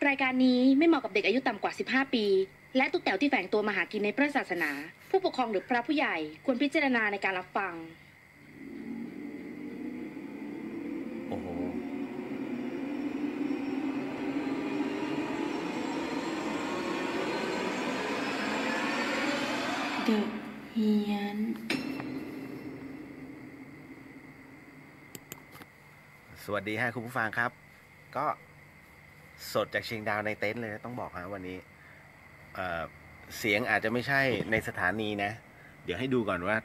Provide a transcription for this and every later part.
รายการนี้ไม่เหมาะกับเด็กอายุต่ำกว่า 15 ปี และตุ๊กแต๋วที่แฝงตัวมาหากินในพระศาสนา ผู้ปกครองหรือพระผู้ใหญ่ควรพิจารณาในการรับฟัง โอ้โหเดอะเฮียนสวัสดีฮะคุณผู้ฟังครับ ก็สดจากเชียงดาวในเต็นท์เลยนะต้องบอกฮะวันนี้เสียงอาจจะไม่ใช่ในสถานีนะ เดี๋ยวให้ดูก่อนว่า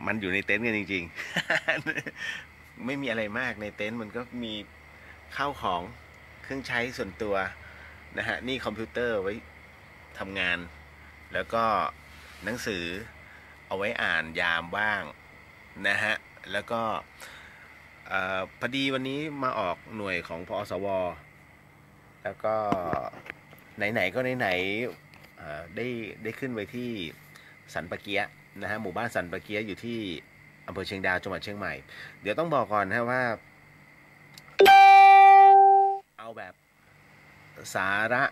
มันอยู่ในเต็นท์กันจริงๆ ไม่มีอะไรมากในเต็นท์มันก็มีข้าวของเครื่องใช้ส่วนตัวนะฮะนี่คอมพิวเตอร์ไว้ทำงานแล้วก็หนังสือเอาไว้อ่านยามว่างนะฮะแล้วก็พอดีวันนี้มาออกหน่วยของพอสวแล้วก็ไหนๆก็ไหนๆได้ขึ้นไปที่สันปะเกียะนะฮะหมู่บ้านสันปะเกียะอยู่ที่อำเภอเชียงดาวจังหวัดเชียงใหม่เดี๋ยวต้องบอกก่อนนะว่าเอาแบบสาระ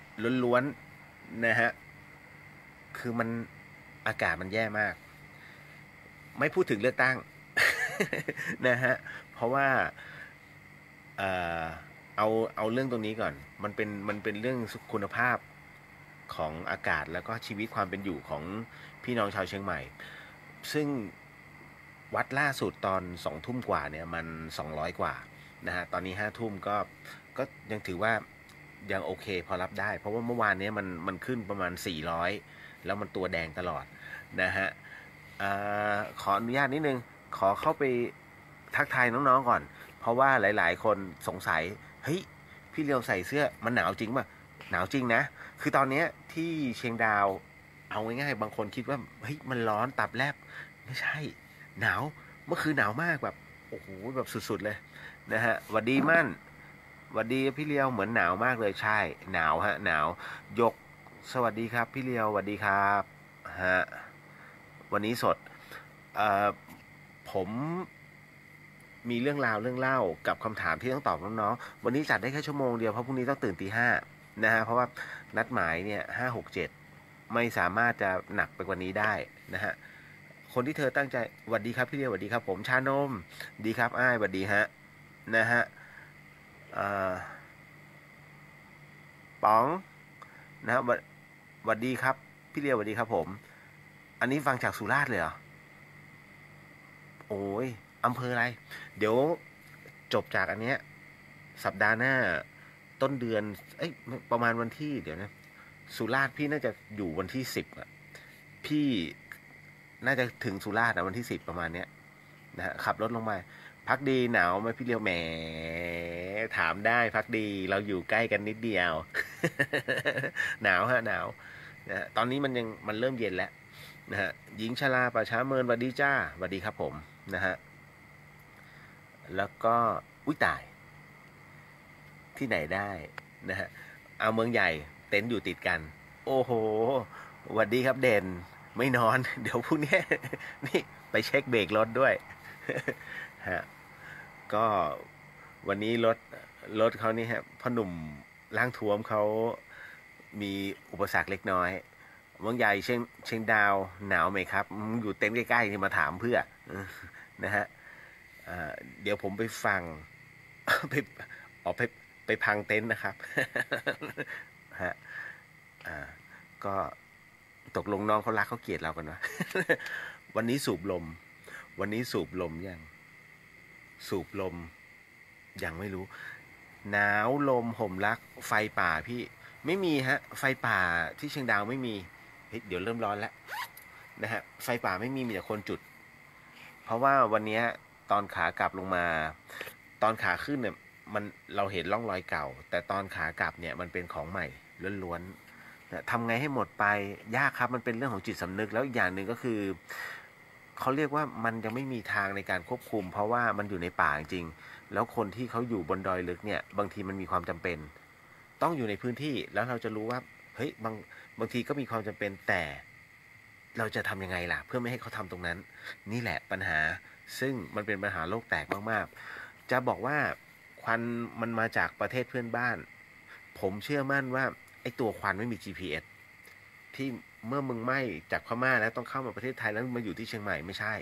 ล้วนๆนะฮะคือมันอากาศมันแย่มากไม่พูดถึงเลือกตั้ง นะฮะเพราะว่าเอาเรื่องตรงนี้ก่อนมันเป็นเรื่องคุณภาพของอากาศแล้วก็ชีวิตความเป็นอยู่ของพี่น้องชาวเชียงใหม่ซึ่งวัดล่าสุดตอน2 ทุ่มกว่าเนี่ยมัน200กว่านะฮะตอนนี้5 ทุ่มก็ยังถือว่ายังโอเคพอรับได้เพราะว่าเมื่อวานนี้มันขึ้นประมาณ400แล้วมันตัวแดงตลอดนะฮะขออนุญาตนิดนึงขอเข้าไปทักทายน้องๆก่อนเพราะว่าหลายๆคนสงสัยเฮ้ยพี่เลียวใส่เสื้อมันหนาวจริงป่ะหนาวจริงนะคือตอนนี้ที่เชียงดาวเอาง่ายๆบางคนคิดว่าเฮ้ยมันร้อนตับแลบไม่ใช่หนาวเมื่อคืนหนาวมากแบบโอ้โหแบบสุดๆเลยนะฮะหวัดดีมั่นหวัดดีพี่เลียวเหมือนหนาวมากเลยใช่หนาวฮะหนาวยกสวัสดีครับพี่เลียวสวัสดีครับฮะวันนี้สดผมมีเรื่องราวเรื่องเล่ากับคำถามที่ต้องตอบน้องๆวันนี้จัดได้แค่ชั่วโมงเดียวเพราะพรุ่งนี้ต้องตื่นตี 5นะฮะเพราะว่านัดหมายเนี่ย5 6 7ไม่สามารถจะหนักไปกว่านี้ได้นะฮะคนที่เธอตั้งใจสวัสดีครับพี่เดียวสวัสดีครับผมชานมดีครับอ้ายสวัสดีฮะนะฮะป๋องนะฮะสวัสดีครับพี่เดียวสวัสดีครับผมอันนี้ฟังจากสุราษฎร์เลยเหรอโอ้ยอำเภออะไรเดี๋ยวจบจากอันเนี้ยสัปดาห์หน้าต้นเดือนประมาณวันที่เดี๋ยวนะสุราษฎร์พี่น่าจะอยู่วันที่10อ่ะพี่น่าจะถึงสุราษฎร์วันที่10ประมาณเนี้ยนะฮะขับรถลงมาพักดีหนาวไหมพี่เลียวแหมถามได้พักดีเราอยู่ใกล้กันนิดเดียว หนาวฮะหนาวนะตอนนี้มันเริ่มเย็นแล้วนะฮะหญิงชราป่าช้าเมินสวัสดีจ้าสวัสดีครับผมนะฮะแล้วก็อุ้ยตายที่ไหนได้นะฮะเอาเมืองใหญ่เต็นท์อยู่ติดกันโอ้โหสวัสดีครับเด่นไม่นอน เดี๋ยวพรุ่งนี้ นี่ไปเช็คเบรกรถด้วย ฮะก็วันนี้รถเขานี่ฮะพ่อหนุ่มร่างท้วมเขามีอุปสรรคเล็กน้อยเมืองใหญ่เชียงดาวหนาวไหมครับอยู่เต็นท์ใกล้ๆที่มาถามเพื่อนะฮะเดี๋ยวผมไปฟัง ไปไปพังเต็นท์นะครับ ฮะก็ตกลงน้องเขารักเขาเกลียดเรากันวะ วันนี้สูบลมยังสูบลมยังไม่รู้หนาวลมห่มรักไฟป่าพี่ไม่มีฮะไฟป่าที่เชียงดาวไม่มีเดี๋ยวเริ่มร้อนแล้วนะฮะไฟป่าไม่มีแต่คนจุดเพราะว่าวันนี้ตอนขากลับลงมาตอนขาขึ้นเนี่ยเราเห็นร่องรอยเก่าแต่ตอนขากลับเนี่ยมันเป็นของใหม่ล้วนๆทำไงให้หมดไปยากครับมันเป็นเรื่องของจิตสำนึกแล้วอีกอย่างหนึ่งก็คือเขาเรียกว่ามันยังไม่มีทางในการควบคุมเพราะว่ามันอยู่ในป่าจริงแล้วคนที่เขาอยู่บนดอยลึกเนี่ยบางทีมันมีความจำเป็นต้องอยู่ในพื้นที่แล้วเราจะรู้ว่าเฮ้ยบางทีก็มีความจำเป็นแต่เราจะทำยังไงล่ะเพื่อไม่ให้เขาทำตรงนั้นนี่แหละปัญหาซึ่งมันเป็นปัญหาโลกแตกมากๆจะบอกว่าควันมันมาจากประเทศเพื่อนบ้าน ผมเชื่อมั่นว่าไอ้ตัวควันไม่มี GPS ที่เมื่อมึงไหม้จากพม่าแล้วต้องเข้ามาประเทศไทยแล้วมาอยู่ที่เชียงใหม่ไม่ใช่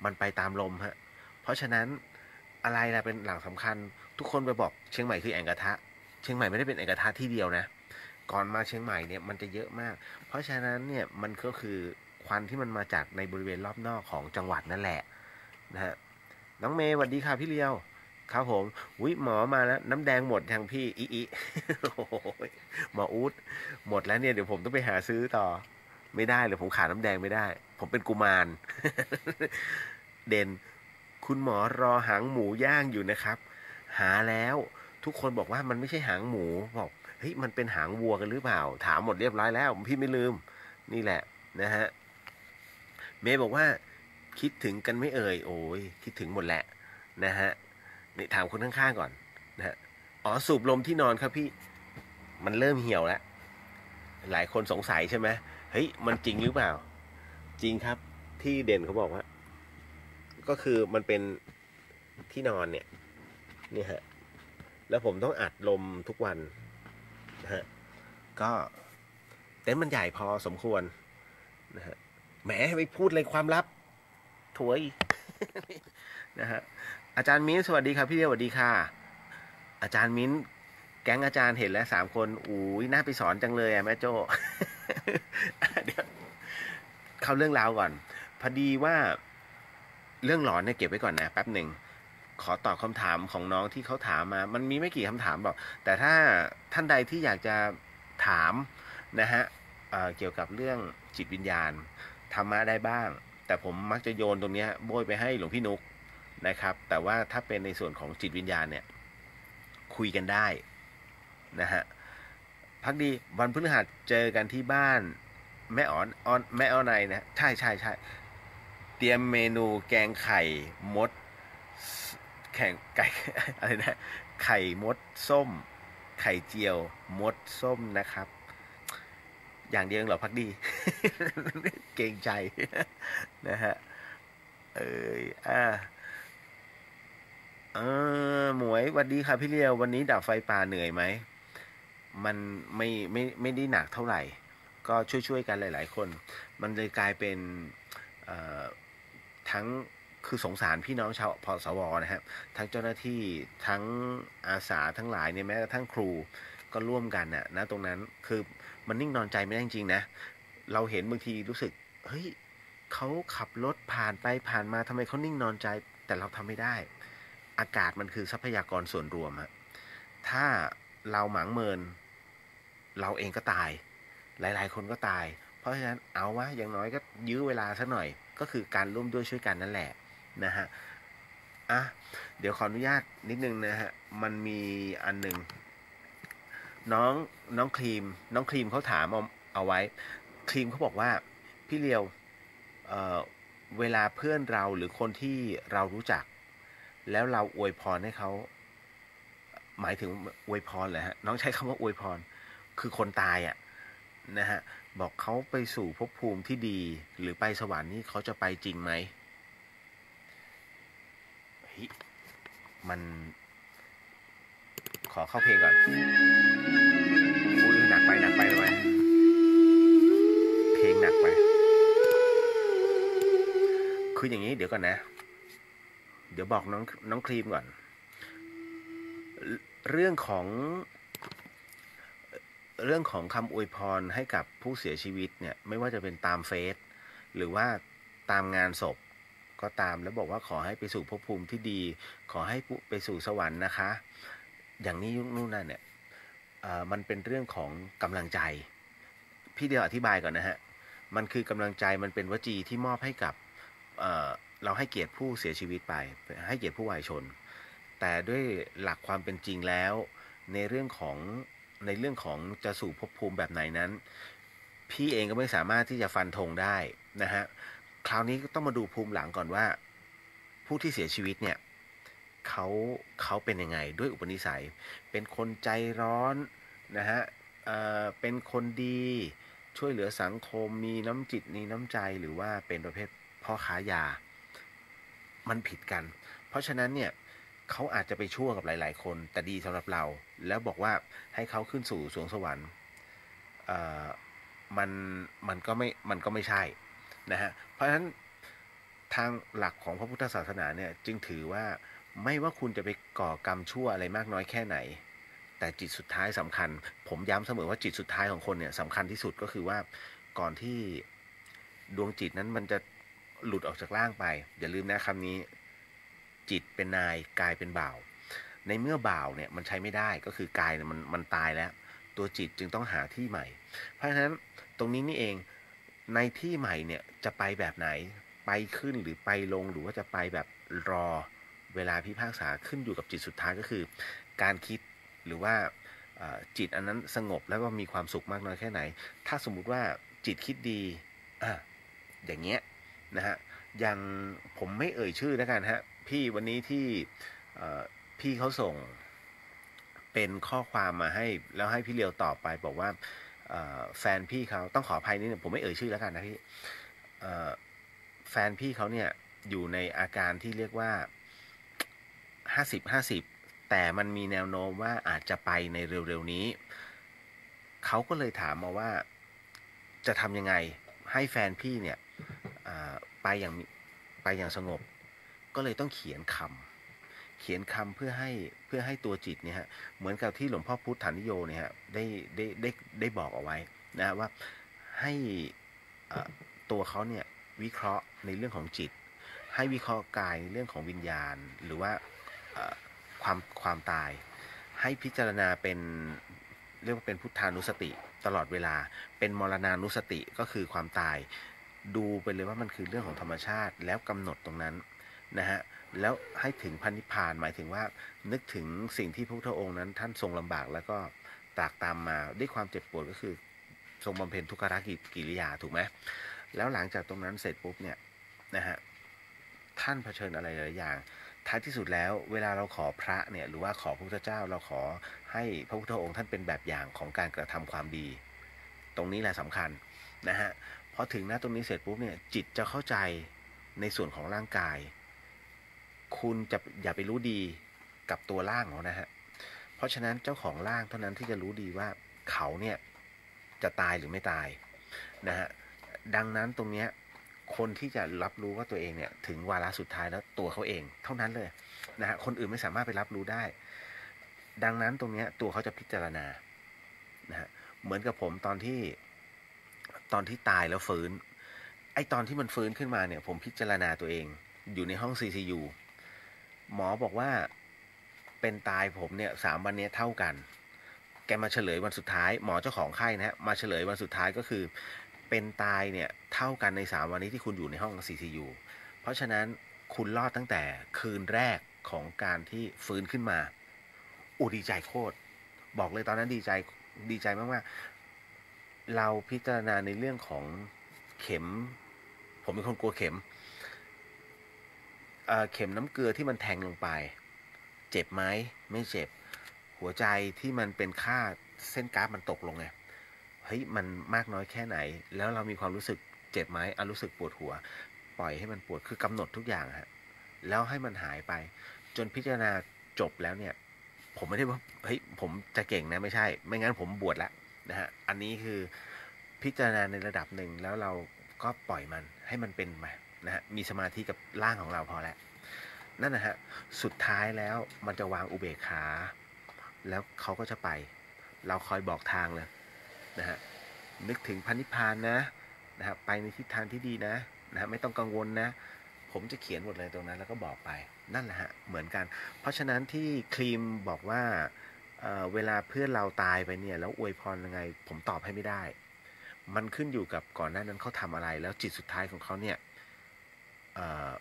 มันไปตามลมฮะเพราะฉะนั้นอะไรล่ะเป็นหลักสำคัญทุกคนไปบอกเชียงใหม่คือแอ่งกระทะเชียงใหม่ไม่ได้เป็นแอ่งกระทะที่เดียวนะก่อนมาเชียงใหม่เนี่ยมันจะเยอะมากเพราะฉะนั้นเนี่ยมันก็คือควันที่มันมาจากในบริเวณรอบนอกของจังหวัดนั่นแหละนะฮะน้องเมย์สวัสดีค่ะพี่เลียวครับผมวิหมอมาแล้วน้ำแดงหมดทางพี่อีโอ้โหหมออู๊ดหมดแล้วเนี่ยเดี๋ยวผมต้องไปหาซื้อต่อไม่ได้เลยผมขาดน้ำแดงไม่ได้ผมเป็นกุมาร เด่นคุณหมอรอหางหมูย่างอยู่นะครับหาแล้วทุกคนบอกว่ามันไม่ใช่หางหมูบอกเฮ้ยมันเป็นหางวัวกันหรือเปล่าถามหมดเรียบร้อยแล้วพี่ไม่ลืมนี่แหละนะฮะเมย์บอกว่าคิดถึงกันไม่เอ่ยโอ้ยคิดถึงหมดแหละนะฮะนี่ถามคนข้างๆก่อนนะฮะอ๋อสูบลมที่นอนครับพี่มันเริ่มเหี่ยวแล้วหลายคนสงสัยใช่ไหมเฮ้ยมันจริงหรือเปล่าจริงครับที่เด่นเขาบอกว่าก็คือมันเป็นที่นอนเนี่ยนี่ฮะแล้วผมต้องอัดลมทุกวันนะฮะก็เต็นท์มันใหญ่พอสมควรนะฮะแหมไปพูดเลยความลับถวย นะฮะอาจารย์มิ้นสวัสดีครับพี่เดียวสวัสดีค่ะอาจารย์มิ้นแก๊งอาจารย์เห็นแล้ว3 คนอุ้ยน่าไปสอนจังเลยอะแม่โจ้ เดี๋ยวเข้าเรื่องราวก่อนพอดีว่าเรื่องหลอนเนี่ยเก็บไว้ก่อนนะแป๊บหนึ่งขอตอบคำถามของน้องที่เขาถามมามันมีไม่กี่คำถามหรอกแต่ถ้าท่านใดที่อยากจะถามนะฮะเกี่ยวกับเรื่องจิตวิญญาณธรรมะได้บ้างแต่ผมมักจะโยนตรงนี้โบยไปให้หลวงพี่นุกนะครับแต่ว่าถ้าเป็นในส่วนของจิตวิญญาณเนี่ยคุยกันได้นะฮะพักดีวันพฤหัสเจอกันที่บ้านแม่แม่อ้อนในนะใช่เตรียมเมนูแกงไข่มดแข่งไก่อะไรนะไข่มดส้มไข่เจียวมดส้มนะครับอย่างเดียวเหรอพักดี เกรงใจนะฮะหมวยสวัสดีค่ะพี่เลียววันนี้ดับไฟป่าเหนื่อยไหมมันไม่ได้หนักเท่าไหร่ก็ช่วยกันหลายๆคนมันเลยกลายเป็นทั้งคือสงสารพี่น้องชาวพสวนะฮะทั้งเจ้าหน้าที่ทั้งอาสาทั้งหลายเนี่ยแม้กระทั่งครูก็ร่วมกันนะตรงนั้นคือมันนิ่งนอนใจไม่ได้จริงๆนะเราเห็นบางทีรู้สึกเฮ้ยเขาขับรถผ่านไปผ่านมาทำไมเขานิ่งนอนใจแต่เราทำไม่ได้อากาศมันคือทรัพยากรส่วนรวมอะถ้าเราหมางเมินเราเองก็ตายหลายๆคนก็ตายเพราะฉะนั้นเอาวะอย่างน้อยก็ยื้อเวลาสักหน่อยก็คือการร่วมด้วยช่วยกันนั่นแหละนะฮะเดี๋ยวขออนุญาตนิดนึงนะฮะมันมีอันหนึ่งน้องครีมเขาถามเอาไว้ครีมเขาบอกว่าพี่เลียวเวลาเพื่อนเราหรือคนที่เรารู้จักแล้วเราอวยพรให้เขาหมายถึงอวยพรเหรอฮะน้องใช้คำว่าอวยพรคือคนตายนะฮะบอกเขาไปสู่ภพภูมิที่ดีหรือไปสวรรค์นี่เขาจะไปจริงไหมมันขอเข้าเพลงก่อนอุ้ยหนักไปเลยเพลงหนักไปคืออย่างนี้เดี๋ยวก่อนนะเดี๋ยวบอกน้องครีมก่อนเรื่องของคำอวยพรให้กับผู้เสียชีวิตเนี่ยไม่ว่าจะเป็นตามเฟซหรือว่าตามงานศพก็ตามแล้วบอกว่าขอให้ไปสู่ภพภูมิที่ดีขอให้ไปสู่สวรรค์นะคะอย่างนี้ยุคนู่นนั่นเนี่ยมันเป็นเรื่องของกำลังใจพี่เดียวอธิบายก่อนนะฮะมันคือกำลังใจมันเป็นวจีที่มอบให้กับเราให้เกียรติผู้เสียชีวิตไปให้เกียรติผู้วายชนแต่ด้วยหลักความเป็นจริงแล้วในเรื่องของจะสู่ภพภูมิแบบไหนนั้นพี่เองก็ไม่สามารถที่จะฟันธงได้นะฮะคราวนี้ก็ต้องมาดูภูมิหลังก่อนว่าผู้ที่เสียชีวิตเนี่ยเขาเป็นยังไงด้วยอุปนิสัยเป็นคนใจร้อนนะฮะเป็นคนดีช่วยเหลือสังคมมีน้ำจิตมีน้ำใจหรือว่าเป็นประเภทพ่อค้ายามันผิดกันเพราะฉะนั้นเนี่ยเขาอาจจะไปชั่วกับหลายๆคนแต่ดีสำหรับเรา แล้วบอกว่าให้เขาขึ้นสู่สวงสวรรค์มันมันก็ไม่ใช่นะฮะเพราะฉะนั้นทางหลักของพระพุทธศาสนาเนี่ยจึงถือว่าไม่ว่าคุณจะไปก่อกรรมชั่วอะไรมากน้อยแค่ไหนแต่จิตสุดท้ายสำคัญผมย้ำเสมอว่าจิตสุดท้ายของคนเนี่ยสำคัญที่สุดก็คือว่าก่อนที่ดวงจิตนั้นมันจะหลุดออกจากร่างไปอย่าลืมนะคำนี้จิตเป็นนายกายเป็นบ่าวในเมื่อบ่าวเนี่ยมันใช้ไม่ได้ก็คือกายเนี่ยมันตายแล้วตัวจิตจึงต้องหาที่ใหม่เพราะฉะนั้นตรงนี้นี่เองในที่ใหม่เนี่ยจะไปแบบไหนไปขึ้นหรือไปลงหรือว่าจะไปแบบรอเวลาพิพากษาขึ้นอยู่กับจิตสุดท้ายก็คือการคิดหรือว่าจิตอันนั้นสงบแล้วก็มีความสุขมากน้อยแค่ไหนถ้าสมมุติว่าจิตคิดดีอย่างเงี้ยนะฮะอย่างผมไม่เอ่ยชื่อแล้วกันฮะพี่วันนี้ที่พี่เขาส่งเป็นข้อความมาให้แล้วให้พี่เลียวตอบไปบอกว่าแฟนพี่เขาต้องขออภัยนิดนึงผมไม่เอ่ยชื่อแล้วกันนะพี่แฟนพี่เขาเนี่ยอยู่ในอาการที่เรียกว่า50-50แต่มันมีแนวโน้มว่าอาจจะไปในเร็วๆนี้เขาก็เลยถามมาว่าจะทำยังไงให้แฟนพี่เนี่ยไปอย่างสงบก็เลยต้องเขียนคำเพื่อให้ตัวจิตเนี่ยฮะเหมือนกับที่หลวงพ่อพุทธานิโยเนี่ยฮะได้บอกเอาไว้นะว่าให้ตัวเขาเนี่ยวิเคราะห์ในเรื่องของจิตให้วิเคราะห์กายในเรื่องของวิญญาณหรือว่าความตายให้พิจารณาเป็นเรียกว่าเป็นพุทธานุสติตลอดเวลาเป็นมรณานุสติก็คือความตายดูไปเลยว่ามันคือเรื่องของธรรมชาติแล้วกำหนดตรงนั้นนะฮะแล้วให้ถึงพระนิพพานหมายถึงว่านึกถึงสิ่งที่พระพุทธองค์นั้นท่านทรงลำบากแล้วก็ตรากตามมาด้วยความเจ็บปวดก็คือทรงบำเพ็ญทุกขกิริยาถูกไหมแล้วหลังจากตรงนั้นเสร็จปุ๊บเนี่ยนะฮะท่านเผชิญอะไรหลายอย่างท้ายที่สุดแล้วเวลาเราขอพระเนี่ยหรือว่าขอพระพุทธเจ้าเราขอให้พระพุทธองค์ท่านเป็นแบบอย่างของการกระทำความดีตรงนี้แหละสำคัญนะฮะพอถึงหน้าตรงนี้เสร็จปุ๊บเนี่ยจิตจะเข้าใจในส่วนของร่างกายคุณจะอย่าไปรู้ดีกับตัวร่างเขานะฮะเพราะฉะนั้นเจ้าของร่างเท่านั้นที่จะรู้ดีว่าเขาเนี่ยจะตายหรือไม่ตายนะฮะดังนั้นตรงเนี้ยคนที่จะรับรู้ว่าตัวเองเนี่ยถึงวาระสุดท้ายแล้วตัวเขาเองเท่านั้นเลยนะฮะคนอื่นไม่สามารถไปรับรู้ได้ดังนั้นตรงเนี้ยตัวเขาจะพิจารณานะฮะเหมือนกับผมตอนที่ตายแล้วฟื้นไอตอนที่มันฟื้นขึ้นมาเนี่ยผมพิจารณาตัวเองอยู่ในห้อง CCU หมอบอกว่าเป็นตายผมเนี่ย3 วันนี้เท่ากันแกมาเฉลยวันสุดท้ายหมอเจ้าของไข้นะฮะมาเฉลยวันสุดท้ายก็คือเป็นตายเนี่ยเท่ากันใน3 วันนี้ที่คุณอยู่ในห้อง CCU เพราะฉะนั้นคุณรอดตั้งแต่คืนแรกของการที่ฟื้นขึ้นมาดีใจโคตรบอกเลยตอนนั้นดีใจมากๆเราพิจารณาในเรื่องของเข็มผมเป็นคนกลัวเข็มน้ำเกลือที่มันแทงลงไปเจ็บไหมไม่เจ็บหัวใจที่มันเป็นค่าเส้นกราฟมันตกลงไงเฮ้ยมันมากน้อยแค่ไหนแล้วเรามีความรู้สึกเจ็บไหมรู้สึกปวดหัวปล่อยให้มันปวดคือกำหนดทุกอย่างฮะแล้วให้มันหายไปจนพิจารณาจบแล้วเนี่ยผมไม่ได้ว่าเฮ้ยผมจะเก่งนะไม่ใช่ไม่งั้นผมบวชแล้วนะฮะอันนี้คือพิจารณาในระดับหนึ่งแล้วเราก็ปล่อยมันให้มันเป็นไปนะฮะมีสมาธิกับร่างของเราพอแล้วนั่นนะฮะสุดท้ายแล้วมันจะวางอุเบกขาแล้วเขาก็จะไปเราคอยบอกทางเลยนะฮะนึกถึงพระนิพพานนะฮะไปในทิศทางที่ดีนะฮะไม่ต้องกังวลนะผมจะเขียนหมดเลยตรงนั้นแล้วก็บอกไปนั่นแหละฮะเหมือนกันเพราะฉะนั้นที่ครีมบอกว่าเวลาเพื่อนเราตายไปเนี่ยแล้วอวยพรยังไงผมตอบให้ไม่ได้มันขึ้นอยู่กับก่อนหน้านั้นเขาทำอะไรแล้วจิตสุดท้ายของเขาเนี่ย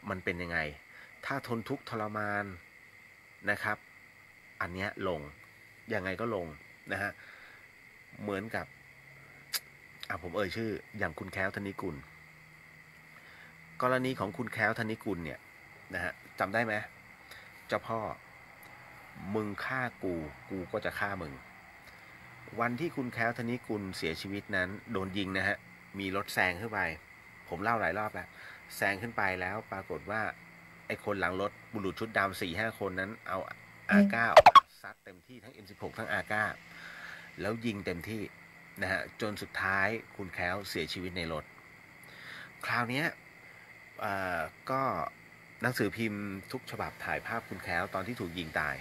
มันเป็นยังไงถ้าทนทุกข์ทรมานนะครับอันเนี้ยลงยังไงก็ลงนะฮะเหมือนกับผมเอ่ยชื่ออย่างคุณแค้วธนิกุลกรณีของคุณแค้วธนิกุลเนี่ยนะฮะจำได้ไหมเจ้าพ่อมึงฆ่ากูก็จะฆ่ามึงวันที่คุณแค้วธนิกุลเสียชีวิตนั้นโดนยิงนะฮะมีรถแซงขึ้นไปผมเล่าหลายรอบแล้วแซงขึ้นไปแล้วปรากฏว่าไอ้คนหลังรถบุรุษชุดดำ4-5 คนนั้นเอาR9 ซัดเต็มที่ทั้ง M16 ทั้งอาก้าแล้วยิงเต็มที่นะฮะจนสุดท้ายคุณแคล้วเสียชีวิตในรถคราวนี้ก็หนังสือพิมพ์ทุกฉบับถ่ายภาพคุณแคล้วตอนที่ถูกยิงตาย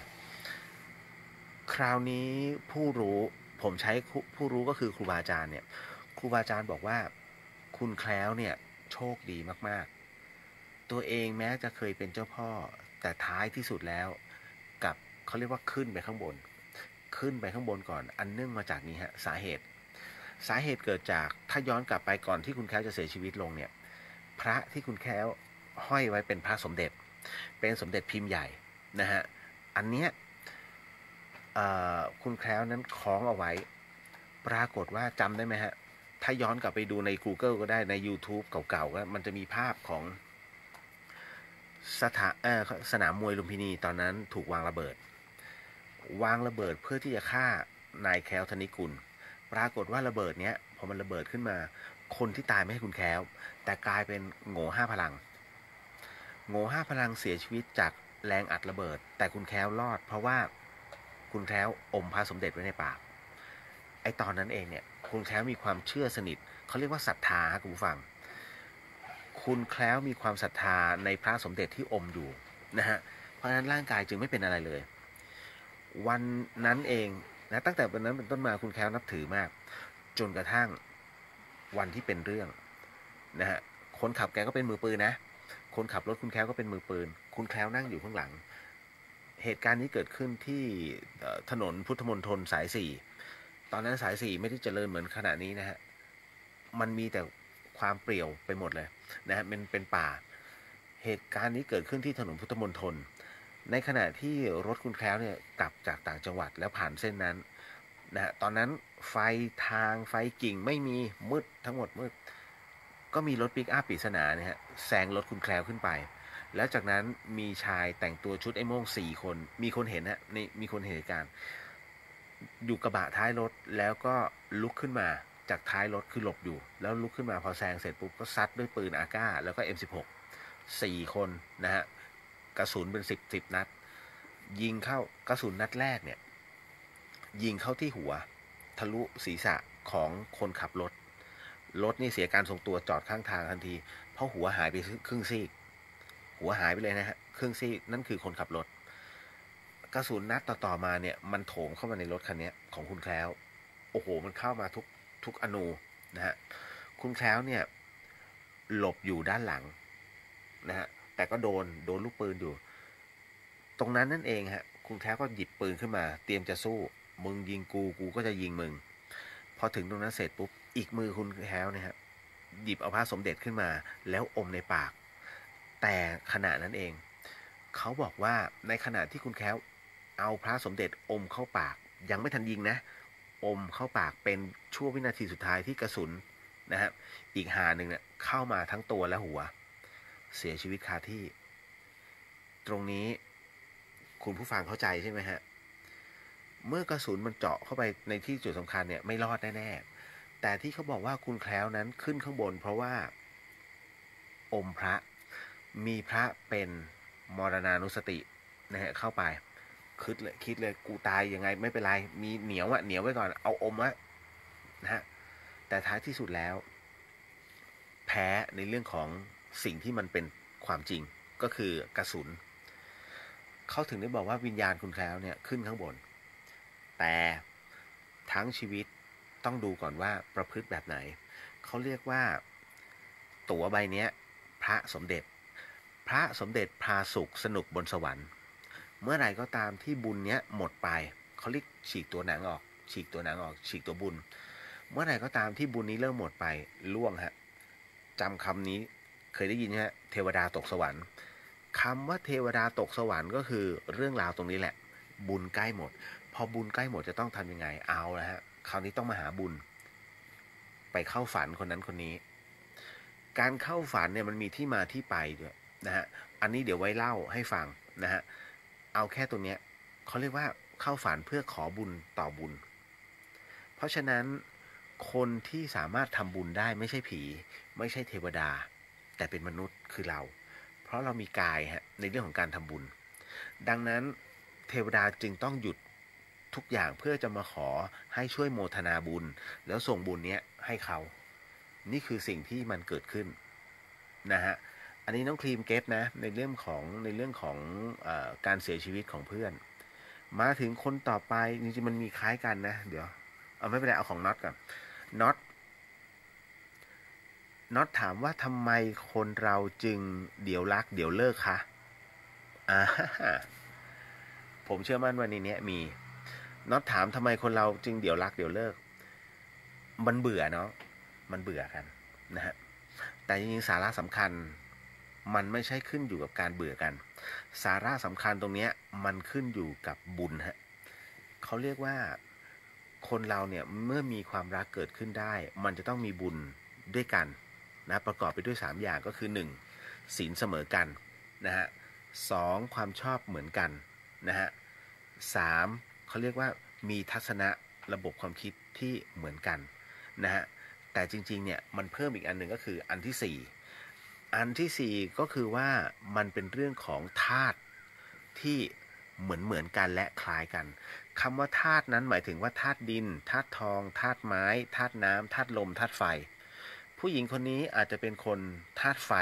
คราวนี้ผู้รู้ผมใช้ผู้รู้ก็คือครูบาอาจารย์เนี่ยครูบาอาจารย์บอกว่าคุณแคล้วเนี่ยโชคดีมากๆตัวเองแม้จะเคยเป็นเจ้าพ่อแต่ท้ายที่สุดแล้วกับเขาเรียกว่าขึ้นไปข้างบนก่อนอันเนื่องมาจากนี้ฮะสาเหตุเกิดจากถ้าย้อนกลับไปก่อนที่คุณแคล้วจะเสียชีวิตลงเนี่ยพระที่คุณแคล้วห้อยไว้เป็นพระสมเด็จเป็นสมเด็จพิมพ์ใหญ่นะฮะอันเนี้ยคุณแคล้วนั้นคล้องเอาไว้ปรากฏว่าจำได้ไหมฮะถ้าย้อนกลับไปดูใน Google ก็ได้ใน YouTube เก่าๆก็มันจะมีภาพของสนามมวยลุมพินีตอนนั้นถูกวางระเบิดเพื่อที่จะฆ่านายแคล้วธนิกุลปรากฏว่าระเบิดเนี้ยพอมันระเบิดขึ้นมาคนที่ตายไม่ใช่คุณแคล้วแต่กลายเป็นโง่5 พลังเสียชีวิตจากแรงอัดระเบิดแต่คุณแคล้วรอดเพราะว่าคุณแคล้วอมพระสมเด็จไว้ในปากไอตอนนั้นเองเนี่ยคุณแคล้วมีความเชื่อสนิทเขาเรียกว่าศรัทธาครับคุณผู้ฟังคุณแคล้วมีความศรัทธาในพระสมเด็จที่อมอยู่นะฮะเพราะฉะนั้นร่างกายจึงไม่เป็นอะไรเลยวันนั้นเองนะตั้งแต่วันนั้นเป็นต้นมาคุณแคล้วนับถือมากจนกระทั่งวันที่เป็นเรื่องนะฮะคนขับแกก็เป็นมือปืนนะคนขับรถคุณแคล้วก็เป็นมือปืนคุณแคล้วนั่งอยู่ข้างหลังเหตุการณ์นี้เกิดขึ้นที่ถนนพุทธมณฑลสาย4ตอนนั้นสาย4ไม่ได้เจริญเหมือนขณะนี้นะฮะมันมีแต่ความเปรี่ยวไปหมดเลยนะฮะเป็นป่าเหตุการณ์นี้เกิดขึ้นที่ถนนพุทธมณฑลในขณะที่รถคุณแคล้วเนี่ยกลับจากต่างจังหวัดแล้วผ่านเส้นนั้นนะฮะตอนนั้นไฟทางไฟกิ่งไม่มีมืดทั้งหมดมืดก็มีรถปิกอัพปริศนาเนี่ยฮะแซงรถคุณแคล้วขึ้นไปแล้วจากนั้นมีชายแต่งตัวชุดไอ้โม่ง4 คนมีคนเห็นฮะนี่มีคนเห็นเหตุการณ์อยู่กระบะท้ายรถแล้วก็ลุกขึ้นมาจากท้ายรถคือหลบอยู่แล้วลุกขึ้นมาพอแซงเสร็จปุ๊บก็ซัดด้วยปืนอาก้าแล้วก็ M16 4 คนนะฮะกระสุนเป็น10 นัดยิงเข้ากระสุนนัดแรกเนี่ยยิงเข้าที่หัวทะลุศีรษะของคนขับรถนี่เสียการทรงตัวจอดข้างทางทันทีเพราะหัวหายไปครึ่งซีกหัวหายไปเลยนะฮะครึ่งซีกนั่นคือคนขับรถกระสุนนัดต่อมาเนี่ยมันโถมเข้ามาในรถคันนี้ของคุณแคล้วโอ้โหมันเข้ามาทุกอนูนะฮะคุณแคล้วเนี่ยหลบอยู่ด้านหลังนะฮะแต่ก็โดนลูกปืนอยู่ตรงนั้นนั่นเองฮะคุณแคล้วก็หยิบปืนขึ้นมาเตรียมจะสู้มึงยิงกูก็จะยิงมึงพอถึงตรงนั้นเสร็จปุ๊บอีกมือคุณแคล้วเนี่ยฮะหยิบเอาพระสมเด็จขึ้นมาแล้วอมในปากแต่ขณะนั้นเองเขาบอกว่าในขณะที่คุณแคล้วเอาพระสมเด็จอมเข้าปากยังไม่ทันยิงนะอมเข้าปากเป็นช่วงวินาทีสุดท้ายที่กระสุนนะฮะอีกหาหนึ่งเนี่ยเข้ามาทั้งตัวและหัวเสียชีวิตคาที่ตรงนี้คุณผู้ฟังเข้าใจใช่ไหมฮะเมื่อกระสุนมันเจาะเข้าไปในที่จุดสำคัญเนี่ยไม่รอดแน่ๆแต่ที่เขาบอกว่าคุณแคล้วนั้นขึ้นข้างบนเพราะว่าอมพระมีพระเป็นมรณานุสตินะฮะเข้าไปคิดเลยกูตายยังไงไม่เป็นไรมีเหนียวไว้ก่อนเอาอมวะนะฮะแต่ท้ายที่สุดแล้วแพ้ในเรื่องของสิ่งที่มันเป็นความจริงก็คือกระสุนเขาถึงได้บอกว่าวิญญาณคุณแคล้วเนี่ยขึ้นข้างบนแต่ทั้งชีวิตต้องดูก่อนว่าประพฤติแบบไหนเขาเรียกว่าตั๋วใบนี้พระสมเด็จพาสุขสนุกบนสวรรค์เมื่อไหร่ก็ตามที่บุญเนี้ยหมดไปเขาเรียกฉีกตัวหนังออกฉีกตัวบุญเมื่อไหร่ก็ตามที่บุญนี้เริ่มหมดไปล่วงฮะจำคำนี้เคยได้ยินฮะเทวดาตกสวรรค์คำว่าเทวดาตกสวรรค์ก็คือเรื่องราวตรงนี้แหละบุญใกล้หมดพอบุญใกล้หมดจะต้องทำยังไงเอาละฮะคราวนี้ต้องมาหาบุญไปเข้าฝันคนนั้นคนนี้การเข้าฝันเนี่ยมันมีที่มาที่ไปด้วยนะฮะอันนี้เดี๋ยวไว้เล่าให้ฟังนะฮะเอาแค่ตรงเนี้ยเขาเรียกว่าเข้าฝันเพื่อขอบุญต่อบุญเพราะฉะนั้นคนที่สามารถทำบุญได้ไม่ใช่ผีไม่ใช่เทวดาแต่เป็นมนุษย์คือเราเพราะเรามีกายฮะในเรื่องของการทำบุญดังนั้นเทวดาจึงต้องหยุด ทุกอย่างเพื่อจะมาขอให้ช่วยโมทนาบุญแล้วส่งบุญเนี้ยให้เขานี่คือสิ่งที่มันเกิดขึ้นนะฮะอันนี้น้องครีมเก็ตนะในเรื่องของการเสียชีวิตของเพื่อนมาถึงคนต่อไปจริงๆมันมีคล้ายกันนะเดี๋ยวเอาไม่เป็นไรเอาของน็อตก่อนน็อตถามว่าทำไมคนเราจึงเดี๋ยวรักเดี๋ยวเลิกคะผมเชื่อมั่นว่าในนี้มีน็อตถามทำไมคนเราจึงเดี๋ยวรักเดี๋ยวเลิกมันเบื่อเนาะมันเบื่อกันนะฮะแต่จริงๆสาระสำคัญมันไม่ใช่ขึ้นอยู่กับการเบื่อกันสาระสำคัญตรงนี้มันขึ้นอยู่กับบุญฮะเขาเรียกว่าคนเราเนี่ยเมื่อมีความรักเกิดขึ้นได้มันจะต้องมีบุญด้วยกันนะประกอบไปด้วย3อย่างก็คือ1ศีลเสมอกันนะฮะ2ความชอบเหมือนกันนะฮะ3เขาเรียกว่ามีทัศนะระบบความคิดที่เหมือนกันนะฮะแต่จริงๆเนี่ยมันเพิ่มอีกอันหนึ่งก็คืออันที่4ก็คือว่ามันเป็นเรื่องของธาตุที่เหมือนกันและคล้ายกันคำว่าธาตุนั้นหมายถึงว่าธาตุดินธาตุทองธาตุไม้ธาตุน้ำธาตุลมธาตุไฟผู้หญิงคนนี้อาจจะเป็นคนธาตุไฟ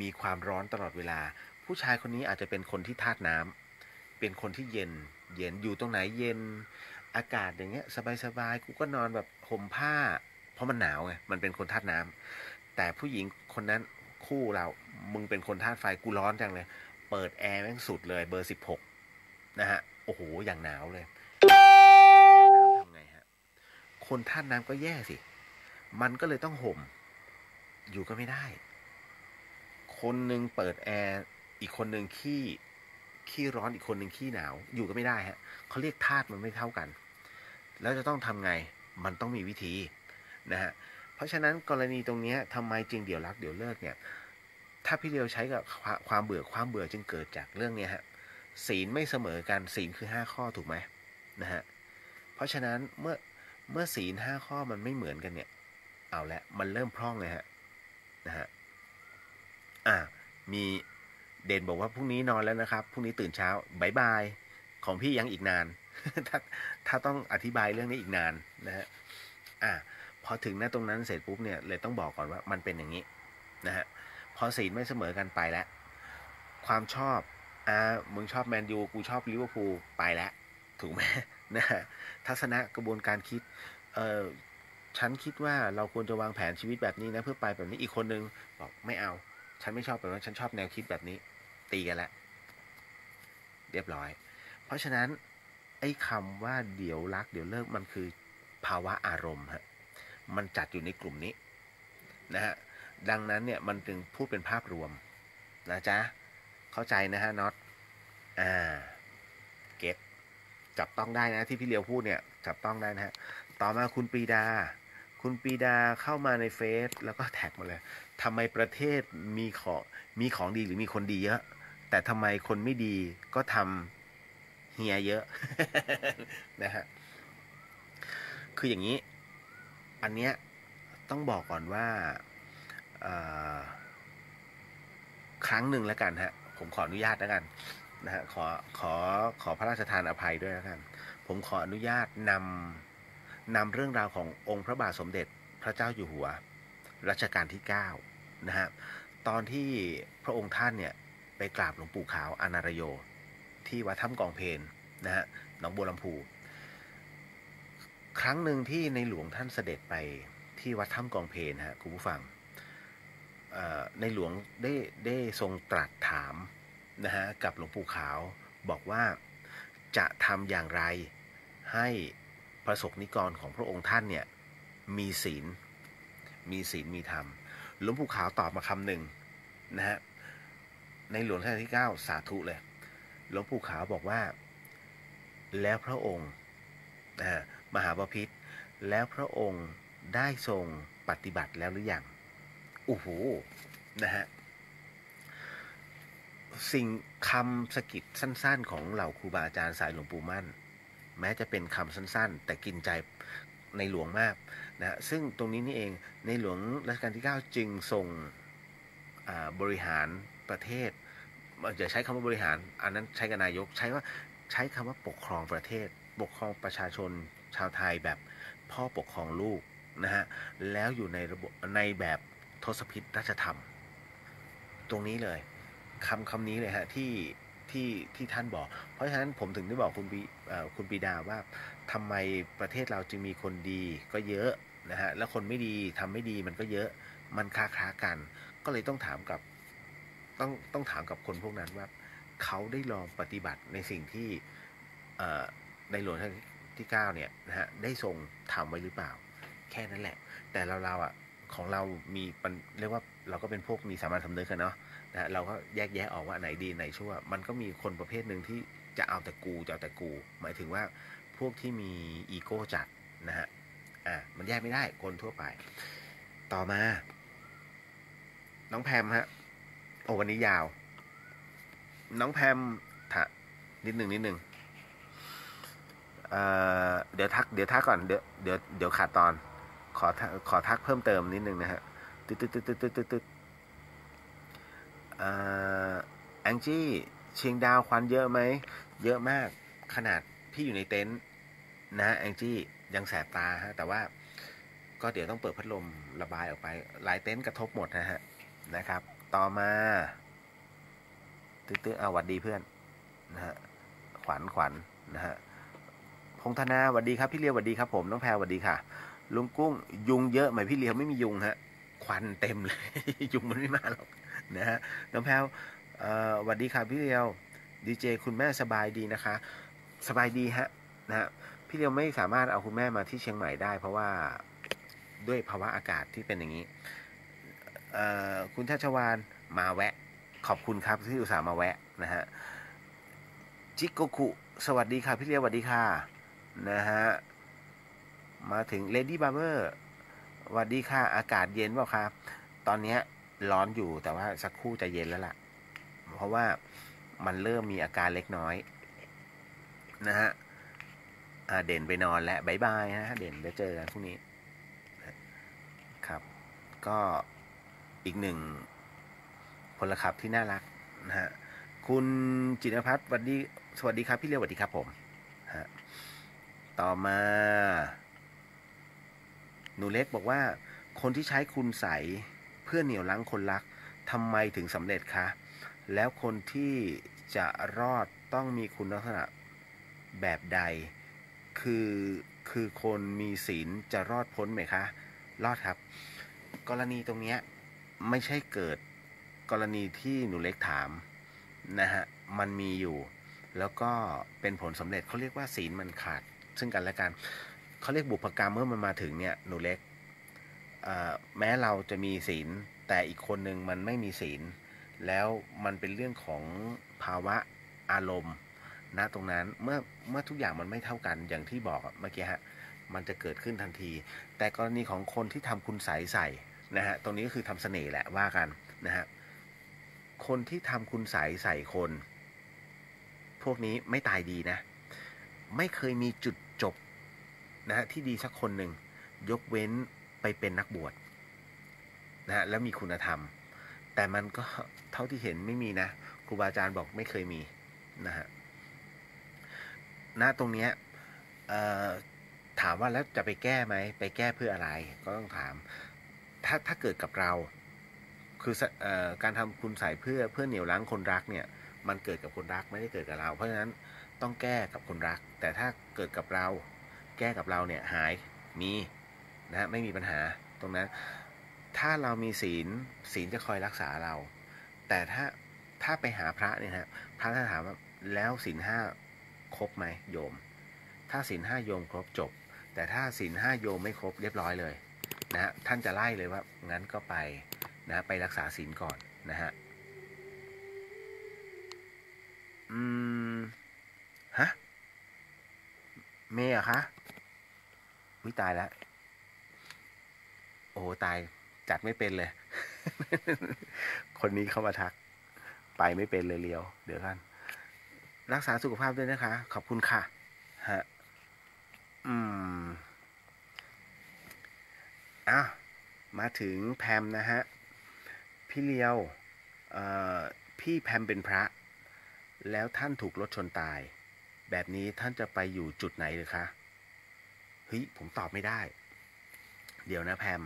มีความร้อนตลอดเวลาผู้ชายคนนี้อาจจะเป็นคนที่ธาตุน้ำเป็นคนที่เย็นอยู่ตรงไหนเย็นอากาศอย่างเงี้ยสบายๆกูก็นอนแบบห่มผ้าเพราะมันหนาวไงมันเป็นคนธาตุน้ำแต่ผู้หญิงคนนั้นคู่เรามึงเป็นคนธาตุไฟกูร้อนจังเลยเปิดแอร์แม่งสุดเลยเบอร์16นะฮะโอ้โหอย่างหนาวเลยน้ำทำไงฮะคนธาตุน้ำก็แย่สิมันก็เลยต้องห่มอยู่ก็ไม่ได้คนหนึ่งเปิดแอร์อีกคนหนึ่งขี้ร้อนอีกคนหนึ่งขี้หนาวอยู่ก็ไม่ได้ฮะเขาเรียกธาตุมันไม่เท่ากันแล้วจะต้องทำไงมันต้องมีวิธีนะฮะเพราะฉะนั้นกรณีตรงนี้ทำไมจึงเดี๋ยวรักเดี๋ยวเลิกเนี่ยถ้าพี่เดียวใช้กับความเบื่อจึงเกิดจากเรื่องนี้ฮะศีลไม่เสมอกันศีลคือ5ข้อถูกไหมนะฮะเพราะฉะนั้นเมื่อศีล5ข้อมันไม่เหมือนกันเนี่ยเอาละมันเริ่มพร่องเลยฮะนะฮะมีเด่นบอกว่าพรุ่งนี้นอนแล้วนะครับพรุ่งนี้ตื่นเช้าบายบายของพี่ยังอีกนาน ถ้าต้องอธิบายเรื่องนี้อีกนานนะฮะพอถึงตรงนั้นเสร็จปุ๊บเนี่ยเลยต้องบอกก่อนว่ามันเป็นอย่างนี้นะฮะพอศีลไม่เสมอกันไปแล้วความชอบมึงชอบแมนยูกูชอบลิเวอร์พูลไปแล้วถูกไหมนะฮะทัศนะกระบวนการคิดฉันคิดว่าเราควรจะวางแผนชีวิตแบบนี้นะเพื่อไปแบบนี้อีกคนนึงบอกไม่เอาฉันไม่ชอบแบบนั้นฉันชอบแนวคิดแบบนี้ตีกันแล้วเรียบร้อยเพราะฉะนั้นไอ้คำว่าเดี๋ยวรักเดี๋ยวเลิกมันคือภาวะอารมณ์ฮะมันจัดอยู่ในกลุ่มนี้นะฮะดังนั้นเนี่ยมันจึงพูดเป็นภาพรวมนะจ๊ะเข้าใจนะฮะน็อตเก็ตจับต้องได้นะที่พี่เลียวพูดเนี่ยจับต้องได้นะฮะต่อมาคุณปรีดาเข้ามาในเฟซแล้วก็แท็กมาเลยทำไมประเทศมีของดีหรือมีคนดีเยอะแต่ทำไมคนไม่ดีก็ทำเฮียเยอะ นะฮะคืออย่างนี้อันเนี้ยต้องบอกก่อนว่าครั้งหนึ่งแล้วกันฮะผมขออนุญาตแล้วกันนะฮะขอพระราชทานอภัยด้วยแล้วกันผมขออนุญาตนำเรื่องราวขององค์พระบาทสมเด็จพระเจ้าอยู่หัวรัชกาลที่9นะฮะตอนที่พระองค์ท่านเนี่ยไปกราบหลวงปู่ขาวอานารโยที่วัดถ้ำกองเพลนะฮะหนองบัวลำพูครั้งหนึ่งที่ในหลวงท่านเสด็จไปที่วัดถ้ำกองเพลฮะคุณผู้ฟังในหลวงได้ทรงตรัสถามนะฮะกับหลวงปู่ขาวบอกว่าจะทำอย่างไรให้ประสบนิกรของพระองค์ท่านเนี่ยมีศีลมีธรรมหลวงปู่ขาวตอบมาคำหนึ่งนะฮะในหลวงรัชกาลที่9สาธุเลยหลวงปู่ขาวบอกว่าแล้วพระองค์มหาบพิตรแล้วพระองค์ได้ทรงปฏิบัติแล้วหรือยังโอ้โหนะฮะสิ่งคำสกิดสั้นๆของเหล่าครูบาอาจารย์สายหลวงปู่มั่นแม้จะเป็นคำสั้นๆแต่กินใจในหลวงมากนะซึ่งตรงนี้นี่เองในหลวงรัชกาลที่9จึงทรงบริหารประเทศอย่าใช้คำว่าบริหารอันนั้นใช้กับนายกใช้คำว่าปกครองประเทศ ปกครองประชาชนชาวไทยแบบพ่อปกครองลูกนะฮะแล้วอยู่ในระบบในแบบทศพิธราชธรรมตรงนี้เลยคำนี้เลยฮะที่ท่านบอกเพราะฉะนั้นผมถึงได้บอกคุณปีดาว่าทำไมประเทศเราจึงมีคนดีก็เยอะนะฮะแล้วคนไม่ดีทำไม่ดีมันก็เยอะมันคล้ากันก็เลยต้องถามกับต้องถามกับคนพวกนั้นว่าเขาได้ลองปฏิบัติในสิ่งที่ในหลวงรัชกาลที่9เนี่ยนะฮะได้ทรงทำไว้หรือเปล่าแค่นั้นแหละแต่เราอ่ะของเรามีเรียกว่าเราก็เป็นพวกมีสามัญสำนึกกันเนาะนะฮะเราก็แยกแยะออกว่าไหนดีไหนชั่วมันก็มีคนประเภทหนึ่งที่จะเอาแต่กูหมายถึงว่าพวกที่มีอีโก้จัดนะฮะมันแยกไม่ได้คนทั่วไปต่อมาน้องแพมฮะโอ้วันนี้ยาวน้องแพมนิดหนึ่งเดี๋ยวทักก่อนเดี๋ยวขาดตอนขอทักเพิ่มเติมนิดนึงนะฮะตึ๊ดแองจี้เชียงดาวควันเยอะไหมเยอะมากขนาดพี่อยู่ในเต็นท์นะแองจี้ยังแสบตาฮะแต่ว่าก็เดี๋ยวต้องเปิดพัดลมระบายออกไปหลายเต็นท์กระทบหมดนะฮะนะครับต่อมาหวัดดีเพื่อนนะฮะขวัญนะฮะพงธนาสวัสดีครับพี่เลียวสวัสดีครับผมน้องแพรสวัสดีค่ะลุงกุ้งยุงเยอะไหมพี่เลียวไม่มียุงฮะควันเต็มเลย ยุงมันไม่มาหรอกนะฮะน้องแพรสวัสดีค่ะพี่เลียวดีเจคุณแม่สบายดีนะคะสบายดีฮะนะฮะพี่เลียวไม่สามารถเอาคุณแม่มาที่เชียงใหม่ได้เพราะว่าด้วยภาวะอากาศที่เป็นอย่างนี้คุณชัชวานมาแวะขอบคุณครับที่อุตส่าห์มาแวะนะฮะจิโกคุสวัสดีค่ะพี่เลียวสวัสดีค่ะนะฮะมาถึง Lady Barber สวัสดีค่ะอากาศเย็นเปล่าครับตอนนี้ร้อนอยู่แต่ว่าสักครู่จะเย็นแล้วล่ะเพราะว่ามันเริ่มมีอาการเล็กน้อยนะฮะเด่นไปนอนแล้วบายบายนะฮะเด่นเดี๋ยวเจอกันพรุ่งนี้ครับก็อีกหนึ่งพลขับที่น่ารักนะฮะคุณจินภัทรสวัสดีครับพี่เลียวสวัสดีครับผมฮะต่อมาหนูเล็กบอกว่าคนที่ใช้คุณใสเพื่อเหนี่ยวรั้งคนรักทำไมถึงสำเร็จคะแล้วคนที่จะรอดต้องมีคุณลักษณะแบบใดคือคนมีศีลจะรอดพ้นไหมคะรอดครับกรณีตรงนี้ไม่ใช่เกิดกรณีที่หนูเล็กถามนะฮะมันมีอยู่แล้วก็เป็นผลสำเร็จเขาเรียกว่าศีลมันขาดซึ่งกันและกันเขาเรียกบุพกรรมเมื่อมันมาถึงเนี่ยหนูเล็กแม้เราจะมีศีลแต่อีกคนหนึ่งมันไม่มีศีลแล้วมันเป็นเรื่องของภาวะอารมณ์นะตรงนั้นเมื่อทุกอย่างมันไม่เท่ากันอย่างที่บอกเมื่อกี้ฮะมันจะเกิดขึ้นทันทีแต่กรณีของคนที่ทำคุณใส่นะฮะตรงนี้ก็คือทำเสน่ห์แหละว่ากันนะฮะคนที่ทำคุณใส่คนพวกนี้ไม่ตายดีนะไม่เคยมีจุดจบนะฮะที่ดีสักคนหนึ่งยกเว้นไปเป็นนักบวชนะฮะแล้วมีคุณธรรมแต่มันก็เท่าที่เห็นไม่มีนะครูบาอาจารย์บอกไม่เคยมีนะฮะณตรงเนี้ยถามว่าแล้วจะไปแก้ไหมไปแก้เพื่ออะไรก็ต้องถามถ้าเกิดกับเราคือการทำคุณใส่เพื่อเหนี่ยวรั้งคนรักเนี่ยมันเกิดกับคนรักไม่ได้เกิดกับเราเพราะฉะนั้นต้องแก้กับคนรักแต่ถ้าเกิดกับเราแก้กับเราเนี่ยหายมีนะฮะไม่มีปัญหาตรงนั้นถ้าเรามีศีลจะคอยรักษาเราแต่ถ้าไปหาพระเนี่ยฮะพระท่านถามว่าแล้วศีลห้าครบไหมโยมถ้าศีลห้าโยมครบจบแต่ถ้าศีลห้าโยมไม่ครบเรียบร้อยเลยนะฮะท่านจะไล่เลยว่างั้นก็ไปนะไปรักษาศีลก่อนนะฮะฮะเมย์อะคะวิตายแล้วโอ้ตายจัดไม่เป็นเลย คนนี้เข้ามาทักไปไม่เป็นเลยเลียวเดี๋ยวกันรักษาสุขภาพด้วยนะคะขอบคุณค่ะฮะมาถึงแพมนะฮะพี่เลียวพี่แพมเป็นพระแล้วท่านถูกรถชนตาย แบบนี้ท่านจะไปอยู่จุดไหนหรือคะเฮ้ยผมตอบไม่ได้เดี๋ยวนะแพม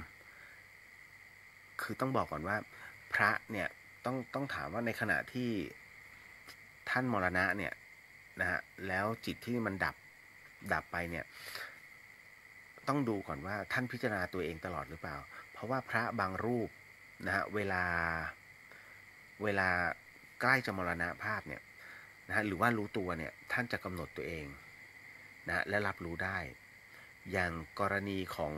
คือต้องบอกก่อนว่าพระเนี่ยต้องถามว่าในขณะที่ท่านมรณะเนี่ยนะฮะแล้วจิตที่มันดับไปเนี่ยต้องดูก่อนว่าท่านพิจารณาตัวเองตลอดหรือเปล่าเพราะว่าพระบางรูปนะฮะเวลาใกล้จะมรณภาพเนี่ยนะฮะหรือว่ารู้ตัวเนี่ยท่านจะกำหนดตัวเองนะและรับรู้ได้อย่างกรณีของ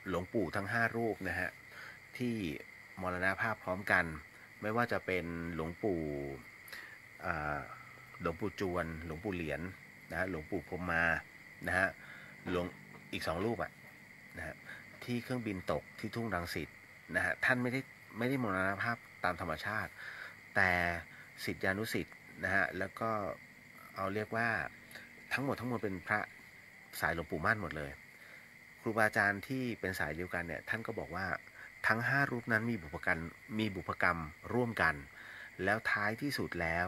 หลวงปู่ทั้ง5รูปนะฮะที่มรณภาพพร้อมกันไม่ว่าจะเป็นหลวงปู่จวนหลวงปู่เหรียญนะฮะหลวงปู่พรหมมานะฮะอีก2รูปนะฮะที่เครื่องบินตกที่ทุ่งรังสิตนะฮะท่านไม่ได้มรณภาพตามธรรมชาติแต่ศิษยานุศิษย์นะฮะแล้วก็เอาเรียกว่าทั้งหมดเป็นพระสายหลวงปู่มั่นหมดเลยครูบาอาจารย์ที่เป็นสายเดียวกันเนี่ยท่านก็บอกว่าทั้ง5รูปนั้นมีบุพกรรมร่วมกันแล้วท้ายที่สุดแล้ว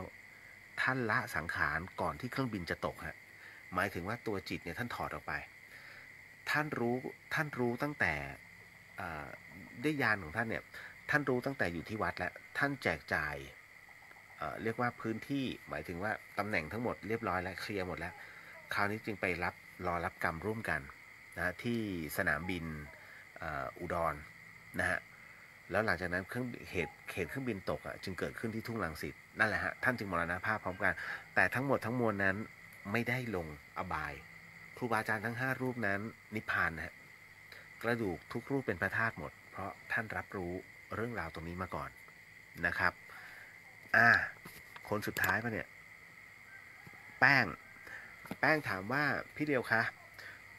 ท่านละสังขารก่อนที่เครื่องบินจะตกฮะหมายถึงว่าตัวจิตเนี่ยท่านถอดออกไปท่านรู้ตั้งแต่ได้ญาณของท่านเนี่ยท่านรู้ตั้งแต่อยู่ที่วัดแล้วท่านแจกจ่ายเรียกว่าพื้นที่หมายถึงว่าตำแหน่งทั้งหมดเรียบร้อยแล้วเคลียร์หมดแล้วคราวนี้จึงไปรอรับกรรมร่วมกันนะที่สนามบินอุดรนะฮะแล้วหลังจากนั้นเหตุเครื่องบินตกจึงเกิดขึ้นที่ทุ่งรังสิตนั่นแหละฮะท่านจึงมรณภาพพร้อมกันแต่ทั้งหมดทั้งมวลนั้นไม่ได้ลงอบายครูบาอาจารย์ทั้ง5รูปนั้นนิพพานนะฮะกระดูกทุกรูปเป็นพระธาตุหมดเพราะท่านรับรู้เรื่องราวตรงนี้มาก่อนนะครับคนสุดท้ายป่ะเนี่ยแป้งถามว่าพี่เดียวคะ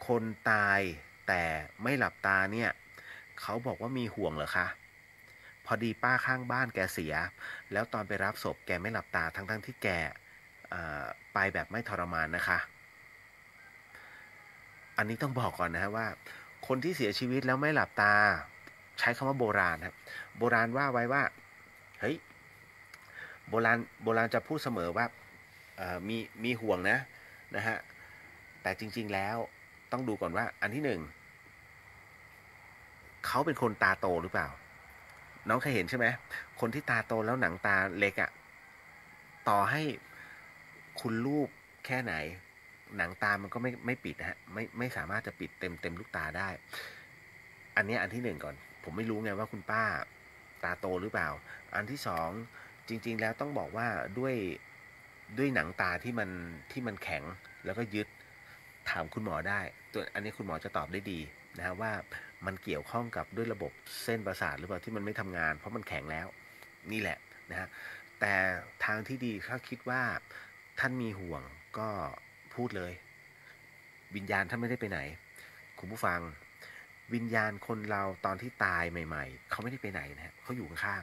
คนตายแต่ไม่หลับตาเนี่ยเขาบอกว่ามีห่วงเหรอคะพอดีป้าข้างบ้านแกเสียแล้วตอนไปรับศพแกไม่หลับตาทั้งที่แกไปแบบไม่ทรมานนะคะอันนี้ต้องบอกก่อนนะฮะว่าคนที่เสียชีวิตแล้วไม่หลับตาใช้คำว่าโบราณครับโบราณว่าไว้ว่าเฮ้ยโบราณจะพูดเสมอว่ามีห่วงนะฮะแต่จริงๆแล้วต้องดูก่อนว่าอันที่1เขาเป็นคนตาโตหรือเปล่าน้องเคยเห็นใช่ไหมคนที่ตาโตแล้วหนังตาเล็กต่อให้คุณรูปแค่ไหนหนังตามันก็ไม่ปิดนะฮะไม่สามารถจะปิดเต็มลูกตาได้อันนี้อันที่1ก่อนผมไม่รู้ไงว่าคุณป้าตาโตหรือเปล่าอันที่2จริงๆแล้วต้องบอกว่าด้วยหนังตาที่มันแข็งแล้วก็ยึดถามคุณหมอได้ตัวอันนี้คุณหมอจะตอบได้ดีนะฮะว่ามันเกี่ยวข้องกับด้วยระบบเส้นประสาทหรือเปล่าที่มันไม่ทำงานเพราะมันแข็งแล้วนี่แหละนะฮะแต่ทางที่ดีถ้าคิดว่าท่านมีห่วงก็พูดเลยวิญญาณท่านไม่ได้ไปไหนคุณผู้ฟังวิญญาณคนเราตอนที่ตายใหม่ๆเขาไม่ได้ไปไหนนะฮะเขาอยู่ข้า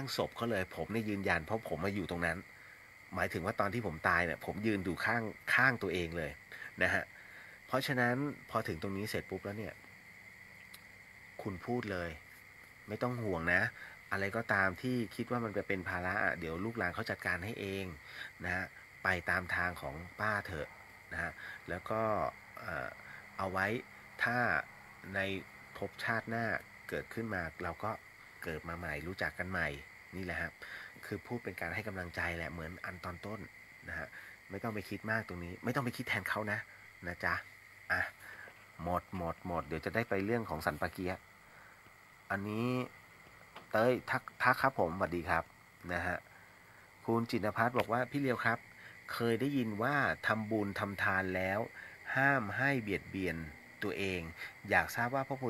งศพเขาเลยผมเนี่ยยืนยันเพราะผมมาอยู่ตรงนั้นหมายถึงว่าตอนที่ผมตายเนี่ยผมยืนดูข้างตัวเองเลยนะฮะเพราะฉะนั้นพอถึงตรงนี้เสร็จปุ๊บแล้วเนี่ยคุณพูดเลยไม่ต้องห่วงนะอะไรก็ตามที่คิดว่ามันจะเป็นภาระเดี๋ยวลูกหลานเขาจัดการให้เองนะฮะไปตามทางของป้าเถอะนะฮะแล้วก็เอาไว้ถ้าในภพชาติหน้าเกิดขึ้นมาเราก็เกิดมาใหม่รู้จักกันใหม่นี่แหละครับคือพูดเป็นการให้กำลังใจแหละเหมือนอันตอนต้นนะฮะไม่ต้องไปคิดมากตรงนี้ไม่ต้องไปคิดแทนเขานะจ๊ะหมดเดี๋ยวจะได้ไปเรื่องของสันปะเกียะอันนี้เต้ยทักครับผมสวัสดีครับนะฮะคุณจินภัทรบอกว่าพี่เลียวครับเคยได้ยินว่าทำบุญทำทานแล้วห้ามให้เบียดเบียนตัวเองอยากทราบว่าพระโพ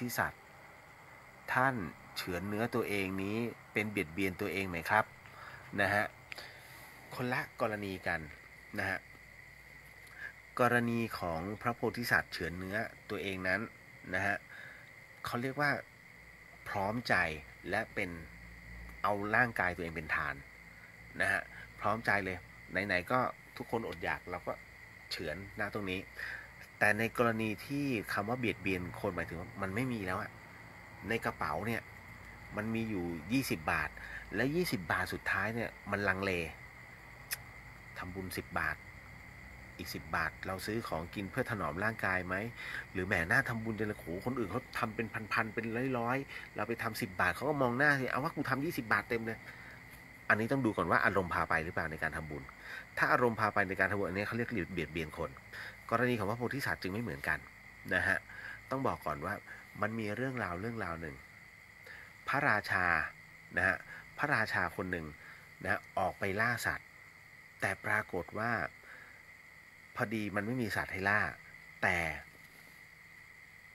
ธิสัตว์ท่านเฉือนเนื้อตัวเองนี้เป็นเบียดเบียนตัวเองไหมครับนะฮะคนละกรณีกันนะฮะกรณีของพระโพธิสัตว์เฉือนเนื้อตัวเองนั้นนะฮะเขาเรียกว่าพร้อมใจและเป็นเอาร่างกายตัวเองเป็นทานนะฮะพร้อมใจเลยไหนๆก็ทุกคนอดอยากเราก็เฉือนหน้าตรงนี้แต่ในกรณีที่คำว่าเบียดเบียนคนหมายถึงว่ามันไม่มีแล้วในกระเป๋าเนี่ยมันมีอยู่20 บาทและ20 บาทสุดท้ายเนี่ยมันลังเล ทำบุญ10 บาทอีก10 บาทเราซื้อของกินเพื่อถนอมร่างกายไหมหรือแหมหน้าทำบุญจังเลยโหคนอื่นเขาทำเป็นพันๆเป็นร้อยๆเราไปทำ10 บาทเขาก็มองหน้าสิเอาว่ากูทำ20 บาทเต็มเลยอันนี้ต้องดูก่อนว่าอารมณ์พาไปหรือเปล่าในการทำบุญถ้าอารมณ์พาไปในการทำบุญอันนี้เขาเรียกเบียดเบียนคนกรณีของพระโพธิสัตว์จึงไม่เหมือนกันนะฮะต้องบอกก่อนว่ามันมีเรื่องราวหนึ่งพระราชานะฮะพระราชาคนหนึ่งนะออกไปล่าสัตว์แต่ปรากฏว่าพอดีมันไม่มีสัตว์ให้ล่าแต่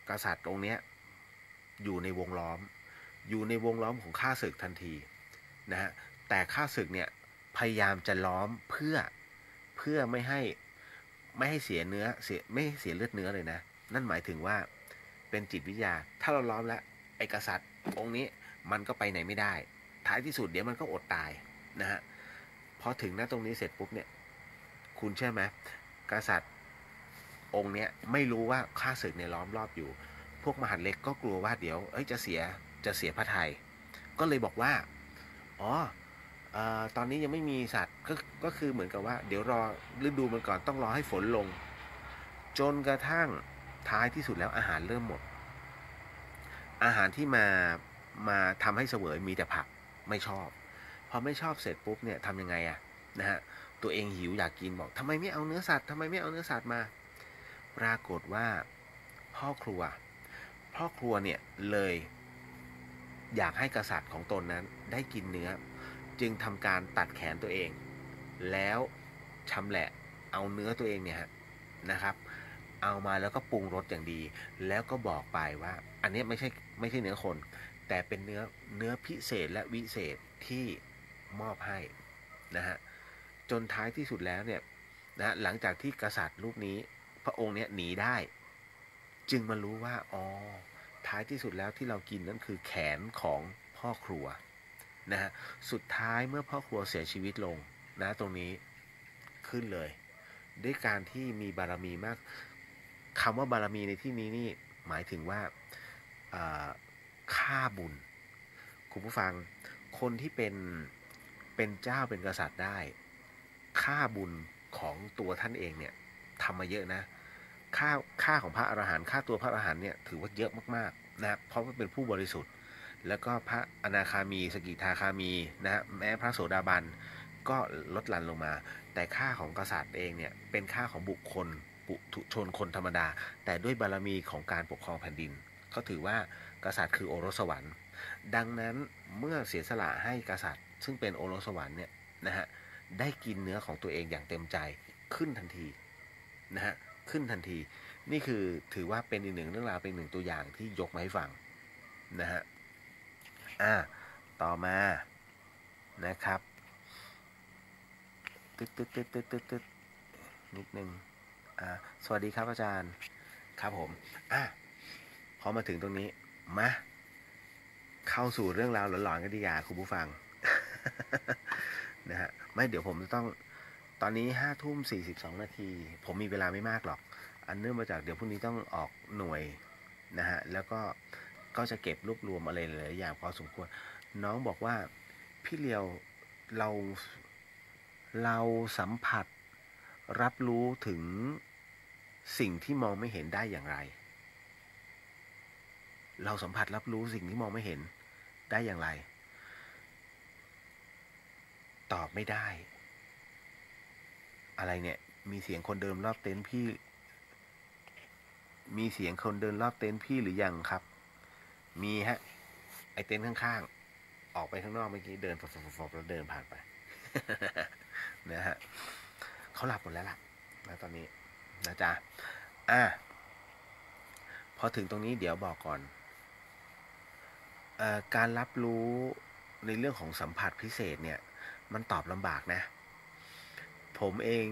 กษัตริย์องค์เนี้ยอยู่ในวงล้อมของข้าศึกทันทีนะฮะแต่ข้าศึกเนี่ยพยายามจะล้อมเพื่อไม่ให้เสียเนื้อไม่ให้เสียเลือดเนื้อเลยนะนั่นหมายถึงว่าเป็นจิตวิทยาถ้าเราล้อมแล้วไอ้กษัตริย์องค์นี้มันก็ไปไหนไม่ได้ท้ายที่สุดเดี๋ยวมันก็อดตายนะฮะพอถึงหน้าตรงนี้เสร็จปุ๊บเนี่ยคุณเชื่อไหมกษัตริย์องค์เนี้ยไม่รู้ว่าข้าศึกเนี่ยล้อมรอบอยู่พวกมหาดเล็กก็กลัวว่าเดี๋ยวจะเสียพระทัยก็เลยบอกว่าอ๋อตอนนี้ยังไม่มีสัตว์ก็คือเหมือนกับว่าเดี๋ยวรอฤดูมันก่อนต้องรอให้ฝนลงจนกระทั่งท้ายที่สุดแล้วอาหารเริ่มหมดอาหารที่มาทำให้เสวยมีแต่ผักไม่ชอบพอไม่ชอบเสร็จปุ๊บเนี่ยทำยังไงนะฮะตัวเองหิวอยากกินบอกทำไมไม่เอาเนื้อสัตว์มาปรากฏว่าพ่อครัวเนี่ยเลยอยากให้กษัตริย์ของตนนั้นได้กินเนื้อจึงทำการตัดแขนตัวเองแล้วชำแหละเอาเนื้อตัวเองเนี่ยนะครับเอามาแล้วก็ปรุงรสอย่างดีแล้วก็บอกไปว่าอันนี้ไม่ใช่เนื้อคนแต่เป็นเนื้อพิเศษและวิเศษที่มอบให้นะฮะจนท้ายที่สุดแล้วเนี่ยนะหลังจากที่กษัตริย์รูปนี้พระองค์เนี่ยหนีได้จึงมารู้ว่าอ๋อท้ายที่สุดแล้วที่เรากินนั่นคือแขนของพ่อครัวนะฮะสุดท้ายเมื่อพ่อครัวเสียชีวิตลงนะตรงนี้ขึ้นเลยด้วยการที่มีบารมีมากคำว่าบารมีในที่นี้นี่หมายถึงว่าค่าบุญคุณผู้ฟังคนที่เป็นเจ้าเป็นกษัตริย์ได้ค่าบุญของตัวท่านเองเนี่ยทำมาเยอะนะค่าของพระอรหันต์ค่าตัวพระอรหันต์เนี่ยถือว่าเยอะมากๆนะเพราะว่าเป็นผู้บริสุทธิ์แล้วก็พระอนาคามีสกิทาคามีนะแม้พระโสดาบันก็ลดหลั่นลงมาแต่ค่าของกษัตริย์เองเนี่ยเป็นค่าของบุคคลปุถุชนคนธรรมดาแต่ด้วยบารมีของการปกครองแผ่นดินเขาถือว่ากษัตริย์คือโอรสสวรรค์ดังนั้นเมื่อเสียสละให้กษัตริย์ซึ่งเป็นโอรสสวรรค์เนี่ยนะฮะได้กินเนื้อของตัวเองอย่างเต็มใจขึ้นทันทีนะฮะขึ้นทันทีนี่คือถือว่าเป็นอีกหนึ่งเรื่องราวเป็นหนึ่งตัวอย่างที่ยกมาให้ฟังนะฮะต่อมานะครับตึ๊ดนิดนึงสวัสดีครับอาจารย์ครับผมพอมาถึงตรงนี้มาเข้าสู่เรื่องราวหลอนๆกันดีกว่าคุณผู้ฟัง นะฮะไม่เดี๋ยวผมจะต้องตอนนี้5:42 นาทีผมมีเวลาไม่มากหรอกอันเนื่องมาจากเดี๋ยวพรุ่งนี้ต้องออกหน่วยนะฮะแล้วก็จะเก็บรวบรวมอะไรหลายอย่างพอสมควรน้องบอกว่าพี่เลียวเราสัมผัสรับรู้ถึงสิ่งที่มองไม่เห็นได้อย่างไรเราสัมผัสรับรู้สิ่งที่มองไม่เห็นได้อย่างไรตอบไม่ได้อะไรเนี่ยมีเสียงคนเดินรอบเต็นท์พี่หรือยังครับมีฮะไอเต็นท์ข้างๆออกไปข้างนอกเมื่อกี้เดินฟบแล้วเดินผ่านไป นะฮะเขาหลับหมดแล้วล่ะนะตอนนี้นะจ๊ะพอถึงตรงนี้เดี๋ยวบอกก่อนการรับรู้ในเรื่องของสัมผัสพิเศษเนี่ยมันตอบลำบากนะผมเอง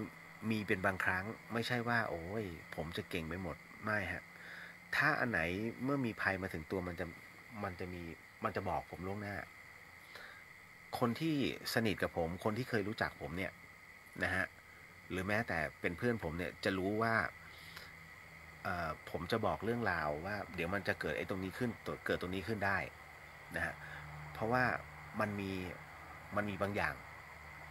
มีเป็นบางครั้งไม่ใช่ว่าโอ้ยผมจะเก่งไปหมดไม่ฮะถ้าอันไหนเมื่อมีภัยมาถึงตัวมันจะบอกผมล่วงหน้าคนที่สนิทกับผมคนที่เคยรู้จักผมเนี่ยนะฮะหรือแม้แต่เป็นเพื่อนผมเนี่ยจะรู้ว่าผมจะบอกเรื่องราวว่าเดี๋ยวมันจะเกิดไอ้ตรงนี้ขึ้นเกิดตรงนี้ขึ้นได้นะฮะเพราะว่ามันมีบางอย่าง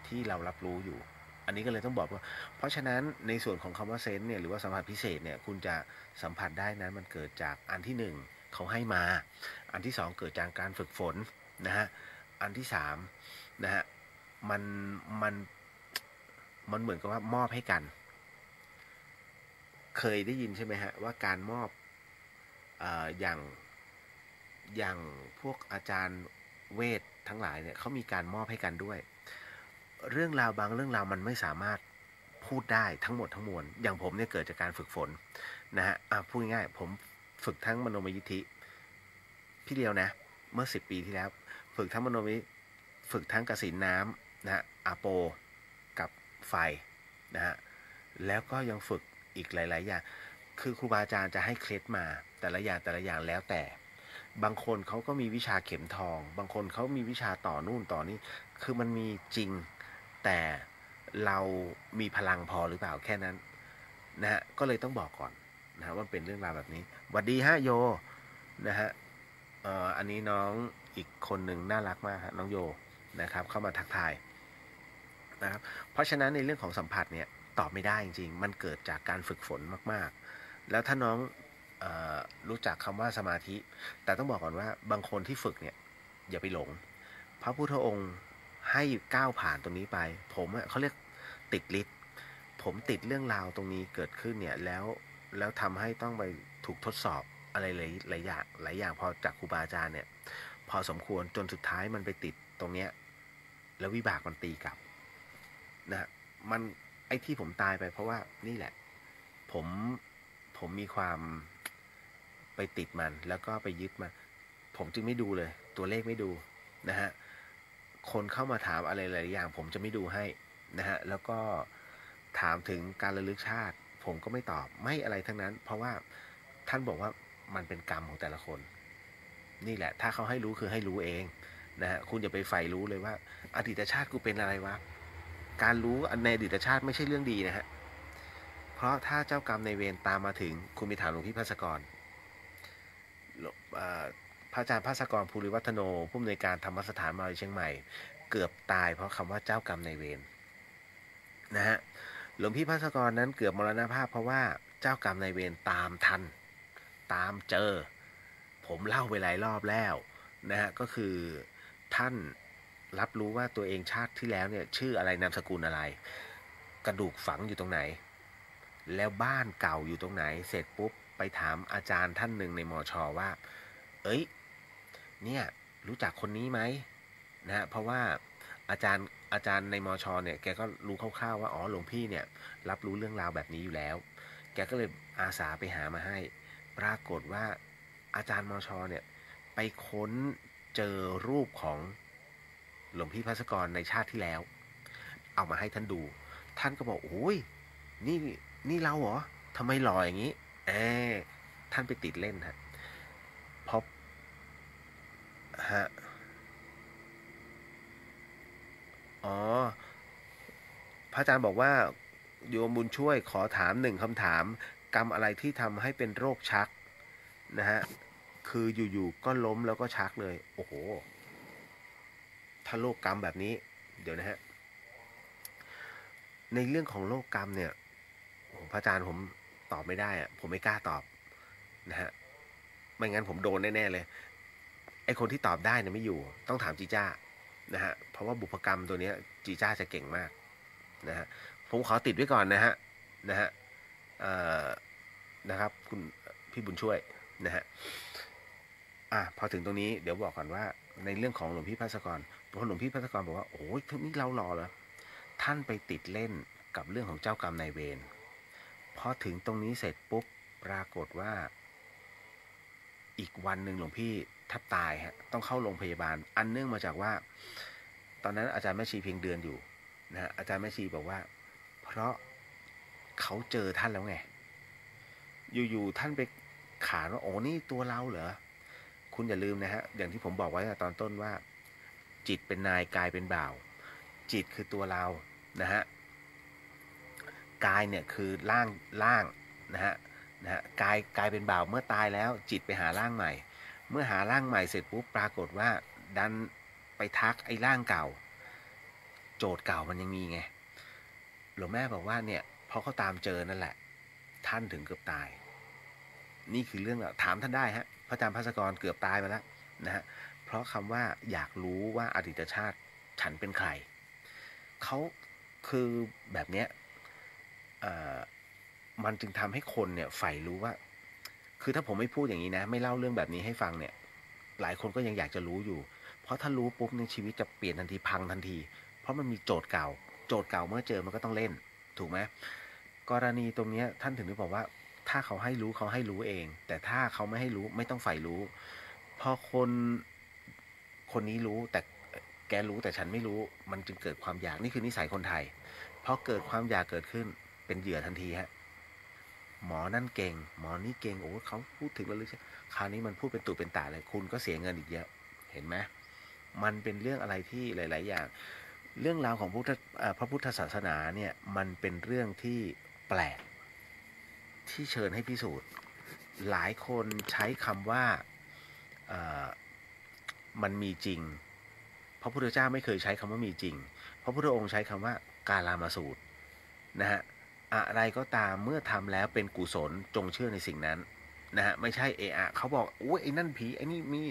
ที่เรารับรู้อยู่ อันนี้ก็เลยต้องบอกว่าเพราะฉะนั้นในส่วนของคำว่าเซนส์เนี่ยหรือว่าสัมผัสพิเศษเนี่ยคุณจะสัมผัสได้นั้นมันเกิดจากอันที่หนึ่งเขาให้มาอันที่สองเกิดจากการฝึกฝนนะฮะอันที่สามนะฮะมันมันมันเหมือนกับว่ามอบให้กันเคยได้ยินใช่ไหมฮะว่าการมอบอย่างพวกอาจารย์เวททั้งหลายเนี่ยเขามีการมอบให้กันด้วยเรื่องราวบางเรื่องราวมันไม่สามารถพูดได้ทั้งหมดทั้งมวลอย่างผมเนี่ยเกิดจากการฝึกฝนนะฮะพูดง่ายๆผมฝึกทั้งมโนมยิทธิพี่เดียวนะเมื่อ10 ปีที่แล้วฝึกทั้งมโนมยิทธิฝึกทั้งกสินน้ำนะฮะอาโปกับไฟนะฮะแล้วก็ยังฝึกอีกหลายๆอย่างคือครูบาอาจารย์จะให้เคล็ดมาแต่ละอย่างแล้วแต่บางคนเขาก็มีวิชาเข็มทองบางคนเขามีวิชาต่อนู่นต่อนี้คือมันมีจริงแต่เรามีพลังพอหรือเปล่าแค่นั้นนะฮะก็เลยต้องบอกก่อนนะฮะว่าเป็นเรื่องราวแบบนี้หวัดดีฮะโยนะฮะอันนี้น้องอีกคนหนึ่งน่ารักมากฮะน้องโยนะครับเข้ามาทักทายนะครับเพราะฉะนั้นในเรื่องของสัมผัสเนี่ยตอบไม่ได้จริงๆมันเกิดจากการฝึกฝนมากๆแล้วถ้าน้องรู้จักคำว่าสมาธิแต่ต้องบอกก่อนว่าบางคนที่ฝึกเนี่ยอย่าไปหลงพระพุทธองค์ให้ก้าวผ่านตรงนี้ไปผมเขาเรียกติดฤทธิ์ผมติดเรื่องราวตรงนี้เกิดขึ้นเนี่ยแล้วทำให้ต้องไปถูกทดสอบอะไรหลายอย่างพอจากครูบาอาจารย์เนี่ยพอสมควรจนสุดท้ายมันไปติดตรงเนี้ยแล้ววิบากมันตีกลับนะมันไอ้ที่ผมตายไปเพราะว่านี่แหละผมมีความไปติดมันแล้วก็ไปยึดมันผมจึงไม่ดูเลยตัวเลขไม่ดูนะฮะคนเข้ามาถามอะไรหลายอย่างผมจะไม่ดูให้นะฮะแล้วก็ถามถึงการระลึกชาติผมก็ไม่ตอบไม่อะไรทั้งนั้นเพราะว่าท่านบอกว่ามันเป็นกรรมของแต่ละคนนี่แหละถ้าเขาให้รู้คือให้รู้เองนะฮะคุณอย่าไปใฝ่รู้เลยว่าอดีตชาติกูเป็นอะไรวะการรู้ในอดีตชาติไม่ใช่เรื่องดีนะฮะเพราะถ้าเจ้ากรรมในเวรตามมาถึงคุณไปถามหลวงพี่ภัสกรพระอาจารย์ภัสกรภูริวัฒโนผู้อำนวยการธรรมสถานมหาวิทยาลัยเชียงใหม่เกือบตายเพราะคำว่าเจ้ากรรมในเวรนะฮะหลวงพี่ภัสกรนั้นเกือบมรณภาพเพราะว่าเจ้ากรรมในเวรตามทันตามเจอผมเล่าไปหลายรอบแล้วนะฮะก็คือท่านรับรู้ว่าตัวเองชาติที่แล้วเนี่ยชื่ออะไรนามสกุลอะไรกระดูกฝังอยู่ตรงไหนแล้วบ้านเก่าอยู่ตรงไหนเสร็จปุ๊บไปถามอาจารย์ท่านหนึ่งในมช.ว่าเอ้ยเนี่ยรู้จักคนนี้ไหมนะฮะเพราะว่าอาจารย์ในมช.เนี่ยแกก็รู้คร่าวๆว่าอ๋อหลวงพี่เนี่ยรับรู้เรื่องราวแบบนี้อยู่แล้วแกก็เลยอาสาไปหามาให้ปรากฏว่าอาจารย์มช.เนี่ยไปค้นเจอรูปของหลวงพี่ภัสกรในชาติที่แล้วเอามาให้ท่านดูท่านก็บอกโอ้ยนี่เราเหรอทำไมหล่ออย่างนี้ท่านไปติดเล่นฮะพอฮะอ๋อพระอาจารย์บอกว่าโยมบุญช่วยขอถาม1 คำถามกรรมอะไรที่ทำให้เป็นโรคชักนะฮะคืออยู่ๆก็ล้มแล้วก็ชักเลยโอ้โหถ้าโรคกรรมแบบนี้เดี๋ยวนะฮะในเรื่องของโรคกรรมเนี่ยพระอาจารย์ผมตอบไม่ได้อะผมไม่กล้าตอบนะฮะไม่งั้นผมโดนแน่ๆเลยไอคนที่ตอบได้เนี่ยไม่อยู่ต้องถามจีจ้านะฮะเพราะว่าบุพกรรมตัวนี้จีจ้าจะเก่งมากนะฮะผมขอติดไว้ก่อนนะฮะนะครับคุณพี่บุญช่วยนะฮะพอถึงตรงนี้เดี๋ยวบอกก่อนว่าในเรื่องของหลวงพี่ภัสกรพอหลวงพี่ภัสกรบอกว่าโอ้ยนี่เราหล่อเหรอท่านไปติดเล่นกับเรื่องของเจ้ากรรมนายเวรพอถึงตรงนี้เสร็จปุ๊บปรากฏว่าอีกวันหนึ่งหลวงพี่แทบตายฮะต้องเข้าโรงพยาบาลอันเนื่องมาจากว่าตอนนั้นอาจารย์แม่ชีเพียงเดือนอยู่นะฮะอาจารย์แม่ชีบอกว่าเพราะเขาเจอท่านแล้วไงอยู่ๆท่านไปขานว่าโอ้นี่ตัวเราเหรอคุณอย่าลืมนะฮะอย่างที่ผมบอกไว้ตอนต้นว่าจิตเป็นนายกายเป็นบ่าวจิตคือตัวเรานะฮะกายเนี่ยคือร่างนะฮะกายเป็นบ่าวเมื่อตายแล้วจิตไปหาร่างใหม่เมื่อหาร่างใหม่เสร็จปุ๊บปรากฏว่าดันไปทักไอ้ร่างเก่าโจทย์เก่ามันยังมีไง หลวงแม่บอกว่าเนี่ยพอเขาตามเจอนั่นแหละท่านถึงเกือบตายนี่คือเรื่องถามท่านได้ฮะพระอาจารย์ภัสกรเกือบตายมาแล้วนะฮะเพราะคำว่าอยากรู้ว่าอดีตชาติฉันเป็นใครเขาคือแบบเนี้ยมันจึงทำให้คนเนี่ยใฝ่รู้ว่าคือถ้าผมไม่พูดอย่างนี้นะไม่เล่าเรื่องแบบนี้ให้ฟังเนี่ยหลายคนก็ยังอยากจะรู้อยู่เพราะถ้ารู้ปุ๊บในชีวิตจะเปลี่ยนทันทีพังทันทีเพราะมันมีโจทย์เก่าเมื่อเจอมันก็ต้องเล่นถูกไหมกรณีตรงนี้ท่านถึงได้บอกว่าถ้าเขาให้รู้เองแต่ถ้าเขาไม่ให้รู้ไม่ต้องใฝ่รู้พอคนนี้รู้แต่แกรู้แต่ฉันไม่รู้มันจึงเกิดความอยากนี่คือนิสัยคนไทยพอเกิดความอยากเกิดขึ้นเป็นเหยื่อทันทีฮะหมอนั่นเก่งหมอนี่เก่งโอ้เขาพูดถึงแล้วเลยคราวนี้มันพูดเป็นตุเป็นตาเลยคุณก็เสียเงินอีกเยอะเห็นไหมมันเป็นเรื่องอะไรที่หลายๆอย่างเรื่องราวของพระพุทธศาสนาเนี่ยมันเป็นเรื่องที่แปลกที่เชิญให้พิสูจน์หลายคนใช้คำว่ามันมีจริงพระพุทธเจ้าไม่เคยใช้คำว่ามีจริงพระพุทธองค์ใช้คำว่ากาลามาสูตรนะฮะอะไรก็ตามเมื่อทำแล้วเป็นกุศลจงเชื่อในสิ่งนั้นนะฮะไม่ใช่เขาบอกโอ้ยไอ้นั่นผีไอ้นี่มี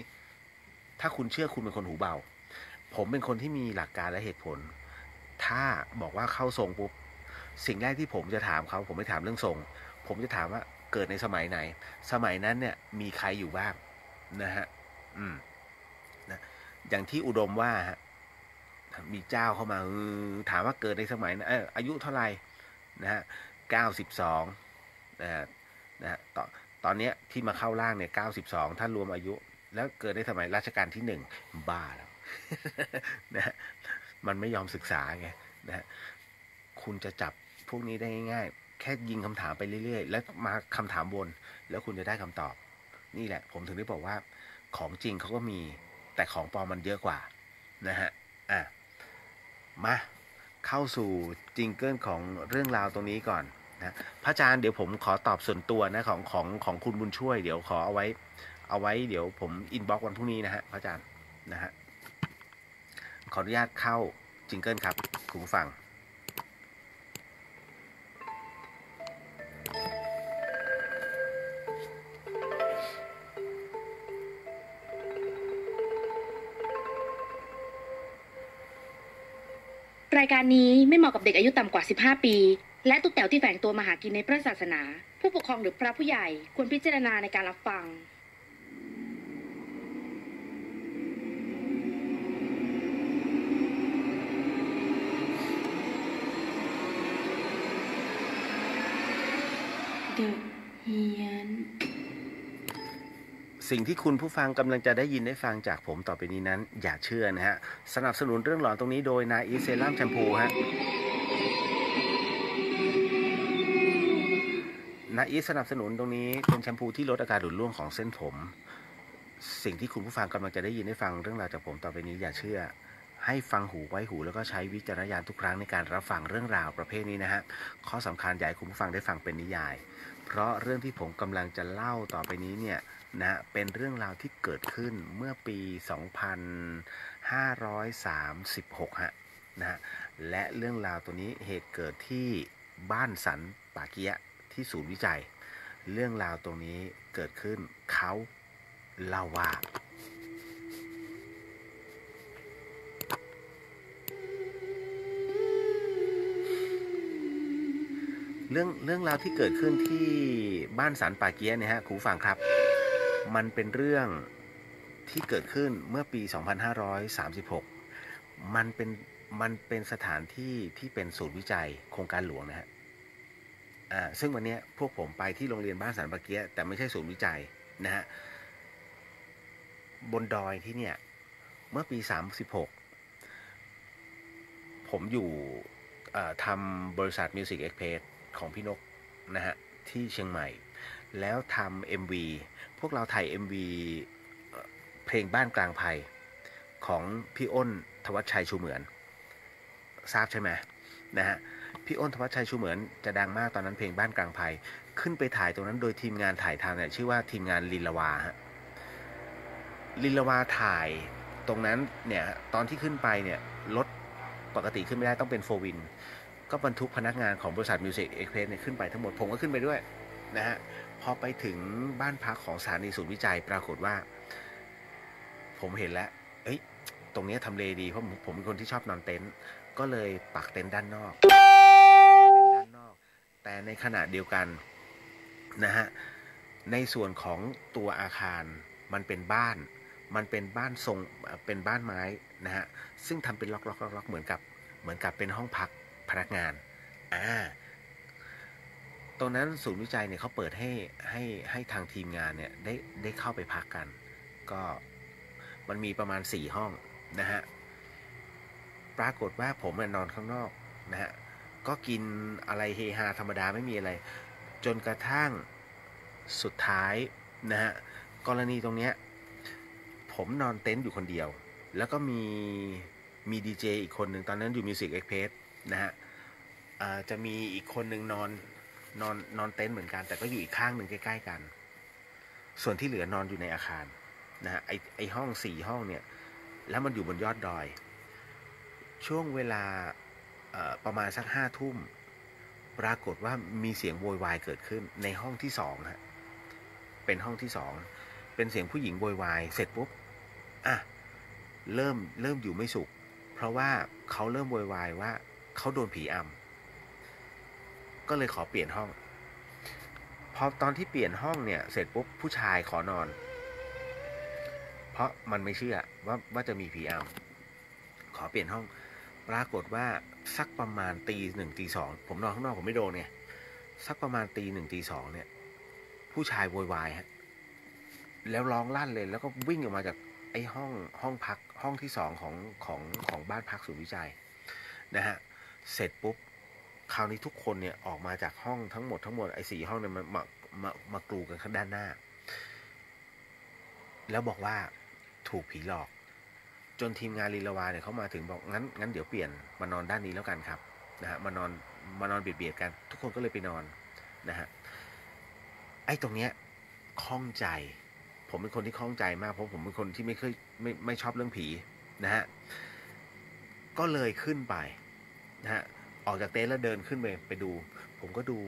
ถ้าคุณเชื่อคุณเป็นคนหูเบาผมเป็นคนที่มีหลักการและเหตุผลถ้าบอกว่าเข้าทรงปุ๊บสิ่งแรกที่ผมจะถามเขาผมไม่ถามเรื่องทรงผมจะถามว่าเกิดในสมัยไหนสมัยนั้นเนี่ยมีใครอยู่บ้างนะฮะนะอย่างที่อุดมว่าฮะมีเจ้าเข้ามาถามว่าเกิดในสมัยนะอายุเท่าไหร่นะฮะ92นะฮะตอนนี้ที่มาเข้าร่างเนี่ย92ท่านรวมอายุแล้วเกิดในสมัยรัชกาลที่1บ้าแล้ว นะฮะมันไม่ยอมศึกษาไงนะฮะคุณจะจับพวกนี้ได้ง่ายๆแค่ยิงคำถามไปเรื่อยๆแล้วมาคำถามวนแล้วคุณจะได้คำตอบนี่แหละผมถึงได้บอกว่าของจริงเขาก็มีแต่ของปลอมมันเยอะกว่านะฮะมาเข้าสู่จิงเกิลของเรื่องราวตรงนี้ก่อนนะพระอาจารย์เดี๋ยวผมขอตอบส่วนตัวนะของคุณบุญช่วยเดี๋ยวขอเอาไว้เดี๋ยวผมอินบ็อกซ์วันพรุ่งนี้นะฮะพระอาจารย์นะฮะขออนุญาตเข้าจิงเกิลครับคุณผู้ฟังรายการนี้ไม่เหมาะกับเด็กอายุต่ำกว่า 15 ปีและตุ๊กแต๋วที่แฝงตัวมาหากินในพระศาสนาผู้ปกครองหรือพระผู้ใหญ่ควรพิจารณาในการรับฟังเดอะเฮียนสิ่งที่คุณผู้ฟังกำลังจะได้ยินได้ฟังจากผมต่อไปนี้นั้นอย่าเชื่อนะฮะสนับสนุนเรื่องหลอนตรงนี้โดยนาอีเซรั่มแชมพูฮะนาอีสนับสนุนตรงนี้เป็นแชมพูที่ลดอาการหลุดร่วงของเส้นผมสิ่งที่คุณผู้ฟังกำลังจะได้ยินได้ฟังเรื่องราวจากผมต่อไปนี้อย่าเชื่อให้ฟังหูไว้หูแล้วก็ใช้วิจารณญาณทุกครั้งในการรับฟังเรื่องราวประเภทนี้นะฮะข้อสำคัญอยากให้คุณผู้ฟังได้ฟังเป็นนิยายเพราะเรื่องที่ผมกำลังจะเล่าต่อไปนี้เนี่ยนะเป็นเรื่องราวที่เกิดขึ้นเมื่อปี 2536 ฮะนะฮะและเรื่องราวตัวนี้เหตุเกิดที่บ้านสันป่าเกียะที่ศูนย์วิจัยเรื่องราวตรงนี้เกิดขึ้นเขาเล่าว่าเรื่องราวที่เกิดขึ้นที่บ้านสันป่าเกียะเนี่ยฮะคุณผู้ฟังครับมันเป็นเรื่องที่เกิดขึ้นเมื่อปี 2536 มันเป็นสถานที่ที่เป็นศูนย์วิจัยโครงการหลวงนะฮะซึ่งวันนี้พวกผมไปที่โรงเรียนบ้านสันป่าเกียะแต่ไม่ใช่ศูนย์วิจัยนะฮะบนดอยที่เนี่ยเมื่อปี 36 ผมอยู่ทำบริษัท Music Express ของพี่นกนะฮะที่เชียงใหม่แล้วทำ MV พวกเราถ่าย MV เพลงบ้านกลางไผ่ของพี่อ้นธวัชชัยชูเหมือนทราบใช่ไหมนะฮะพี่อ้นธวัชชัยชูเหมือนจะดังมากตอนนั้นเพลงบ้านกลางไผ่ขึ้นไปถ่ายตรงนั้นโดยทีมงานถ่ายทำเนี่ยชื่อว่าทีมงานลินลาวาฮะลินลาวาถ่ายตรงนั้นเนี่ยตอนที่ขึ้นไปเนี่ยรถปกติขึ้นไม่ได้ต้องเป็นโฟวิน ก็บรรทุกพนักงานของบริษัทมิวสิกเอ็กเพรสเนี่ยขึ้นไปทั้งหมดผมก็ขึ้นไปด้วยนะฮะพอไปถึงบ้านพักของสถานีศูนย์วิจัยปรากฏว่าผมเห็นแล้วเอ้ยตรงนี้ทำเลดีเพราะผมเป็นคนที่ชอบนอนเต็นท์ก็เลยปักเต็นท์ด้านนอกแต่ในขณะเดียวกันนะฮะในส่วนของตัวอาคารมันเป็นบ้านทรงเป็นบ้านไม้นะฮะซึ่งทำเป็นล็อกเหมือนกับเป็นห้องพักพนักงานตรงนั้นศูนย์วิจัยเนี่ยเขาเปิดให้ทางทีมงานเนี่ยได้เข้าไปพักกันก็มันมีประมาณ4ห้องนะฮะปรากฏว่าผมนอนข้างนอกนะฮะก็กินอะไรเฮฮาธรรมดาไม่มีอะไรจนกระทั่งสุดท้ายนะฮะกรณีตรงเนี้ยผมนอนเต็นท์อยู่คนเดียวแล้วก็มีดีเจอีกคนหนึ่งตอนนั้นอยู่มิวสิกเอ็กเพรสนะฮะจะมีอีกคนหนึ่งนอนเต็นท์เหมือนกันแต่ก็อยู่อีกข้างหนึ่งใกล้ๆกันส่วนที่เหลือนอนอยู่ในอาคารนะฮะไอห้อง4ห้องเนี่ยแล้วมันอยู่บนยอดดอยช่วงเวลาประมาณสัก5 ทุ่มปรากฏว่ามีเสียงโวยวายเกิดขึ้นในห้องที่2ฮะเป็นห้องที่2เป็นเสียงผู้หญิงโวยวายเสร็จปุ๊บเริ่มอยู่ไม่สุขเพราะว่าเขาเริ่มโวยวายว่าเขาโดนผีอำก็เลยขอเปลี่ยนห้องพอตอนที่เปลี่ยนห้องเนี่ยเสร็จปุ๊บผู้ชายขอนอนเพราะมันไม่เชื่อว่าจะมีผีอำขอเปลี่ยนห้องปรากฏว่าสักประมาณตี 1 ตี 2ผมนอนข้างนอกผมไม่โดนไงสักประมาณตี 1 ตี 2เนี่ยผู้ชายโวยวายฮะแล้วร้องลั่นเลยแล้วก็วิ่งออกมาจากไอ้ห้องพักห้องที่2ของบ้านพักศูนย์วิจัยนะฮะเสร็จปุ๊บคราวนี้ทุกคนเนี่ยออกมาจากห้องทั้งหมดไอ้4ห้องเนี่ยมากรูกันข้างด้านหน้าแล้วบอกว่าถูกผีหลอกจนทีมงานลีลาวาเนี่ยเขามาถึงบอกงั้นเดี๋ยวเปลี่ยนมานอนด้านนี้แล้วกันครับนะฮะมานอนเบียดกันทุกคนก็เลยไปนอนนะฮะไอ้ตรงเนี้ยข้องใจผมเป็นคนที่ข้องใจมากเพราะผมเป็นคนที่ไม่ชอบเรื่องผีนะฮะก็เลยขึ้นไปนะฮะออกจากเต็นท์แล้วเดินขึ้นไปดูผมก็ดู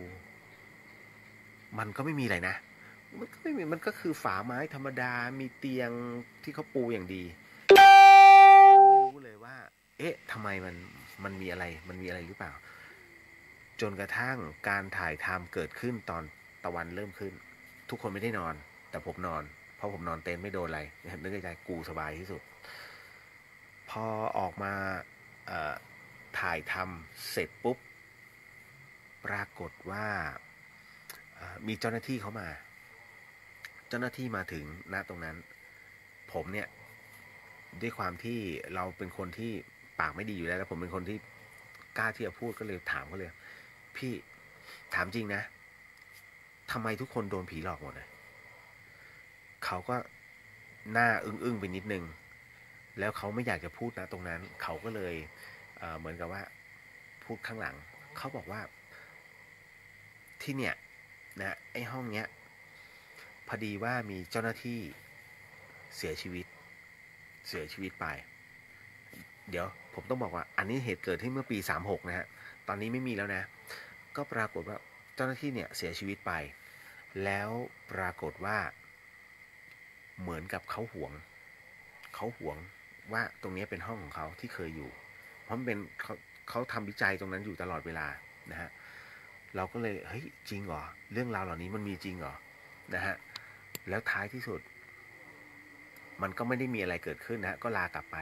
มันก็ไม่มีอะไรนะมันก็ไม่มีมันก็คือฝาไม้ธรรมดามีเตียงที่เขาปูอย่างดีไม่รู้เลยว่าเอ๊ะทำไมมันมีอะไรหรือเปล่าจนกระทั่งการถ่ายทำเกิดขึ้นตอนตะวันเริ่มขึ้นทุกคนไม่ได้นอนแต่ผมนอนเพราะผมนอนเต็นท์ไม่โดนอะไรนึกในใจกูสบายที่สุดพอออกมาถ่ายทำเสร็จปุ๊บปรากฏว่ามีเจ้าหน้าที่เขามาเจ้าหน้าที่มาถึงณตรงนั้นผมเนี่ยด้วยความที่เราเป็นคนที่ปากไม่ดีอยู่แล้วผมเป็นคนที่กล้าที่จะพูดก็เลยถามเขาเลยพี่ถามจริงนะทำไมทุกคนโดนผีหลอกหมดเลยเขาก็หน้าอึ้งไปนิดนึงแล้วเขาไม่อยากจะพูดนะตรงนั้นเขาก็เลยเหมือนกับว่าพูดข้างหลังเขาบอกว่าที่เนี่ยนะไอ้ห้องเนี้ยพอดีว่ามีเจ้าหน้าที่เสียชีวิตไปเดี๋ยวผมต้องบอกว่าอันนี้เหตุเกิดที่เมื่อปี36นะฮะตอนนี้ไม่มีแล้วนะก็ปรากฏว่าเจ้าหน้าที่เนี่ยเสียชีวิตไปแล้วปรากฏว่าเหมือนกับเขาหวงว่าตรงนี้เป็นห้องของเขาที่เคยอยู่เพราะมันเป็นเขาทำวิจัยตรงนั้นอยู่ตลอดเวลานะฮะเราก็เลยเฮ้ยจริงเหรอเรื่องราวเหล่านี้มันมีจริงเหรอนะฮะแล้วท้ายที่สุดมันก็ไม่ได้มีอะไรเกิดขึ้นนะก็ลากลับไป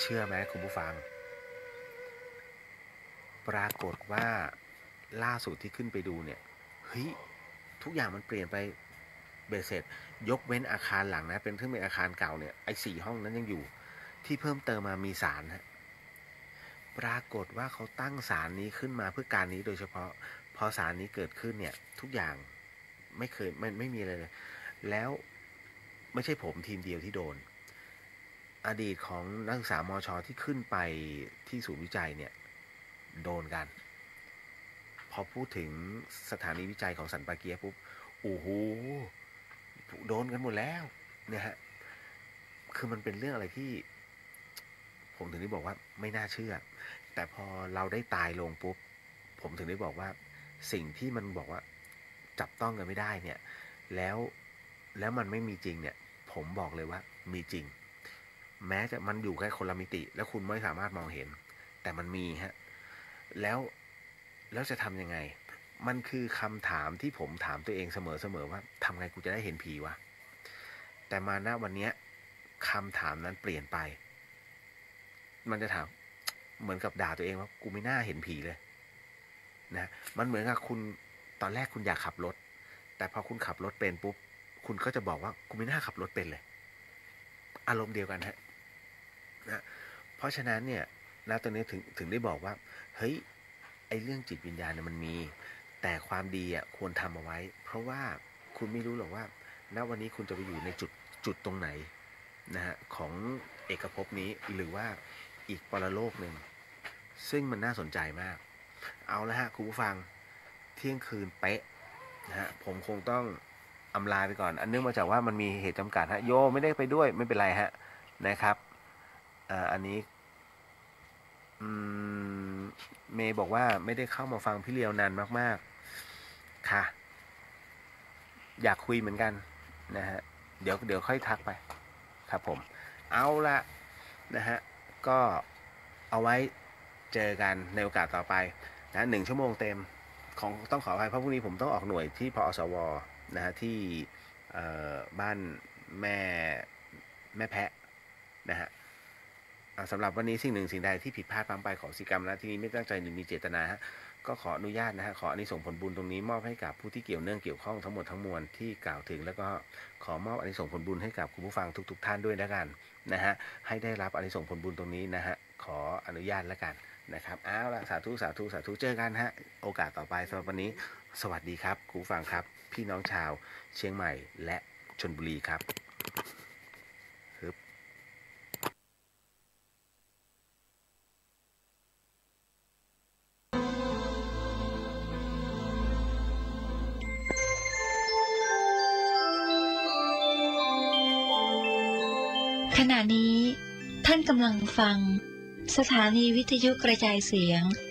เชื่อไหมคุณผู้ฟังปรากฏว่าล่าสุดที่ขึ้นไปดูเนี่ยเฮ้ยทุกอย่างมันเปลี่ยนไปเบสเสร็จยกเว้นอาคารหลังนะซึ่งเป็นอาคารเก่าเนี่ยไอ้4ห้องนั้นยังอยู่ที่เพิ่มเติมมามีศาลฮะปรากฏว่าเขาตั้งศาลนี้ขึ้นมาเพื่อการนี้โดยเฉพาะพอศาลนี้เกิดขึ้นเนี่ยทุกอย่างไม่มีอะไรเลยแล้วไม่ใช่ผมทีมเดียวที่โดนอดีตของนักศึกษามช.ที่ขึ้นไปที่ศูนย์วิจัยเนี่ยโดนกันพอพูดถึงสถานีวิจัยของสันปาเกียปุ๊บโอ้โหโดนกันหมดแล้วเนี่ยฮะคือมันเป็นเรื่องอะไรที่ผมถึงได้บอกว่าไม่น่าเชื่อ แต่พอเราได้ตายลงปุ๊บผมถึงได้บอกว่าสิ่งที่มันบอกว่าจับต้องกันไม่ได้เนี่ยแล้วมันไม่มีจริงเนี่ยผมบอกเลยว่ามีจริงแม้จะมันอยู่แค่คนละมิติแล้วคุณไม่สามารถมองเห็นแต่มันมีฮะแล้วจะทำยังไงมันคือคำถามที่ผมถามตัวเองเสมอว่าทำไงกูจะได้เห็นผีวะแต่มาณวันนี้คำถามนั้นเปลี่ยนไปมันจะถามเหมือนกับด่าตัวเองว่ากูไม่น่าเห็นผีเลยนะมันเหมือนกับคุณตอนแรกคุณอยากขับรถแต่พอคุณขับรถเป็นปุ๊บคุณก็จะบอกว่ากูไม่น่าขับรถเป็นเลยอารมณ์เดียวกันฮะนะเพราะฉะนั้นเนี่ยนะตอนนี้ถึงได้บอกว่าเฮ้ยไอเรื่องจิตวิญญาณเนี่ยมันมีแต่ความดีอ่ะควรทำเอาไว้เพราะว่าคุณไม่รู้หรอกว่าณวันนี้คุณจะไปอยู่ในจุดตรงไหนนะฮะของเอกภพนี้หรือว่าอีกปรโลกหนึ่งซึ่งมันน่าสนใจมากเอาละฮะคุณผู้ฟังเที่ยงคืนเป๊ะนะฮะผมคงต้องอำลาไปก่อนอันเนื่องมาจากว่ามันมีเหตุจำกัดฮะโยไม่ได้ไปด้วยไม่เป็นไรฮะนะครับอันนี้เมย์บอกว่าไม่ได้เข้ามาฟังพี่เลียวนานมากๆค่ะอยากคุยเหมือนกันนะฮะเดี๋ยวค่อยทักไปครับผมเอาละนะฮะก็เอาไว้เจอกันในโอกาสต่อไปนะ1 ชั่วโมงเต็มของต้องขออภัยเพราะพรุ่งนี้ผมต้องออกหน่วยที่พอสวนะฮะที่บ้านแม่แพะนะฮะสำหรับวันนี้สิ่งหนึ่งสิ่งใดที่ผิดพลาดพลั้งไปขอสิกรรมนะที่นี้ไม่ตั้งใจหรือมีเจตนาฮะก็ขออนุญาตนะฮะขออานิสงส์ผลบุญตรงนี้มอบให้กับผู้ที่เกี่ยวข้องทั้งหมดทั้งมวลที่กล่าวถึงแล้วก็ขอมอบอานิสงส์ผลบุญให้กับคุณผู้ฟังทุกท่านด้วยแล้วกันนะฮะให้ได้รับอานิสงส์ผลบุญตรงนี้นะฮะขออนุญาตแล้วกันนะครับเอาละสาธุเจอกันฮะโอกาสต่อไปสำหรับวันนี้สวัสดีครับคุณผู้ฟังครับพี่น้องชาวเชียงใหม่และชลบุรีครับขณะนี้ท่านกำลังฟังสถานีวิทยุกระจายเสียง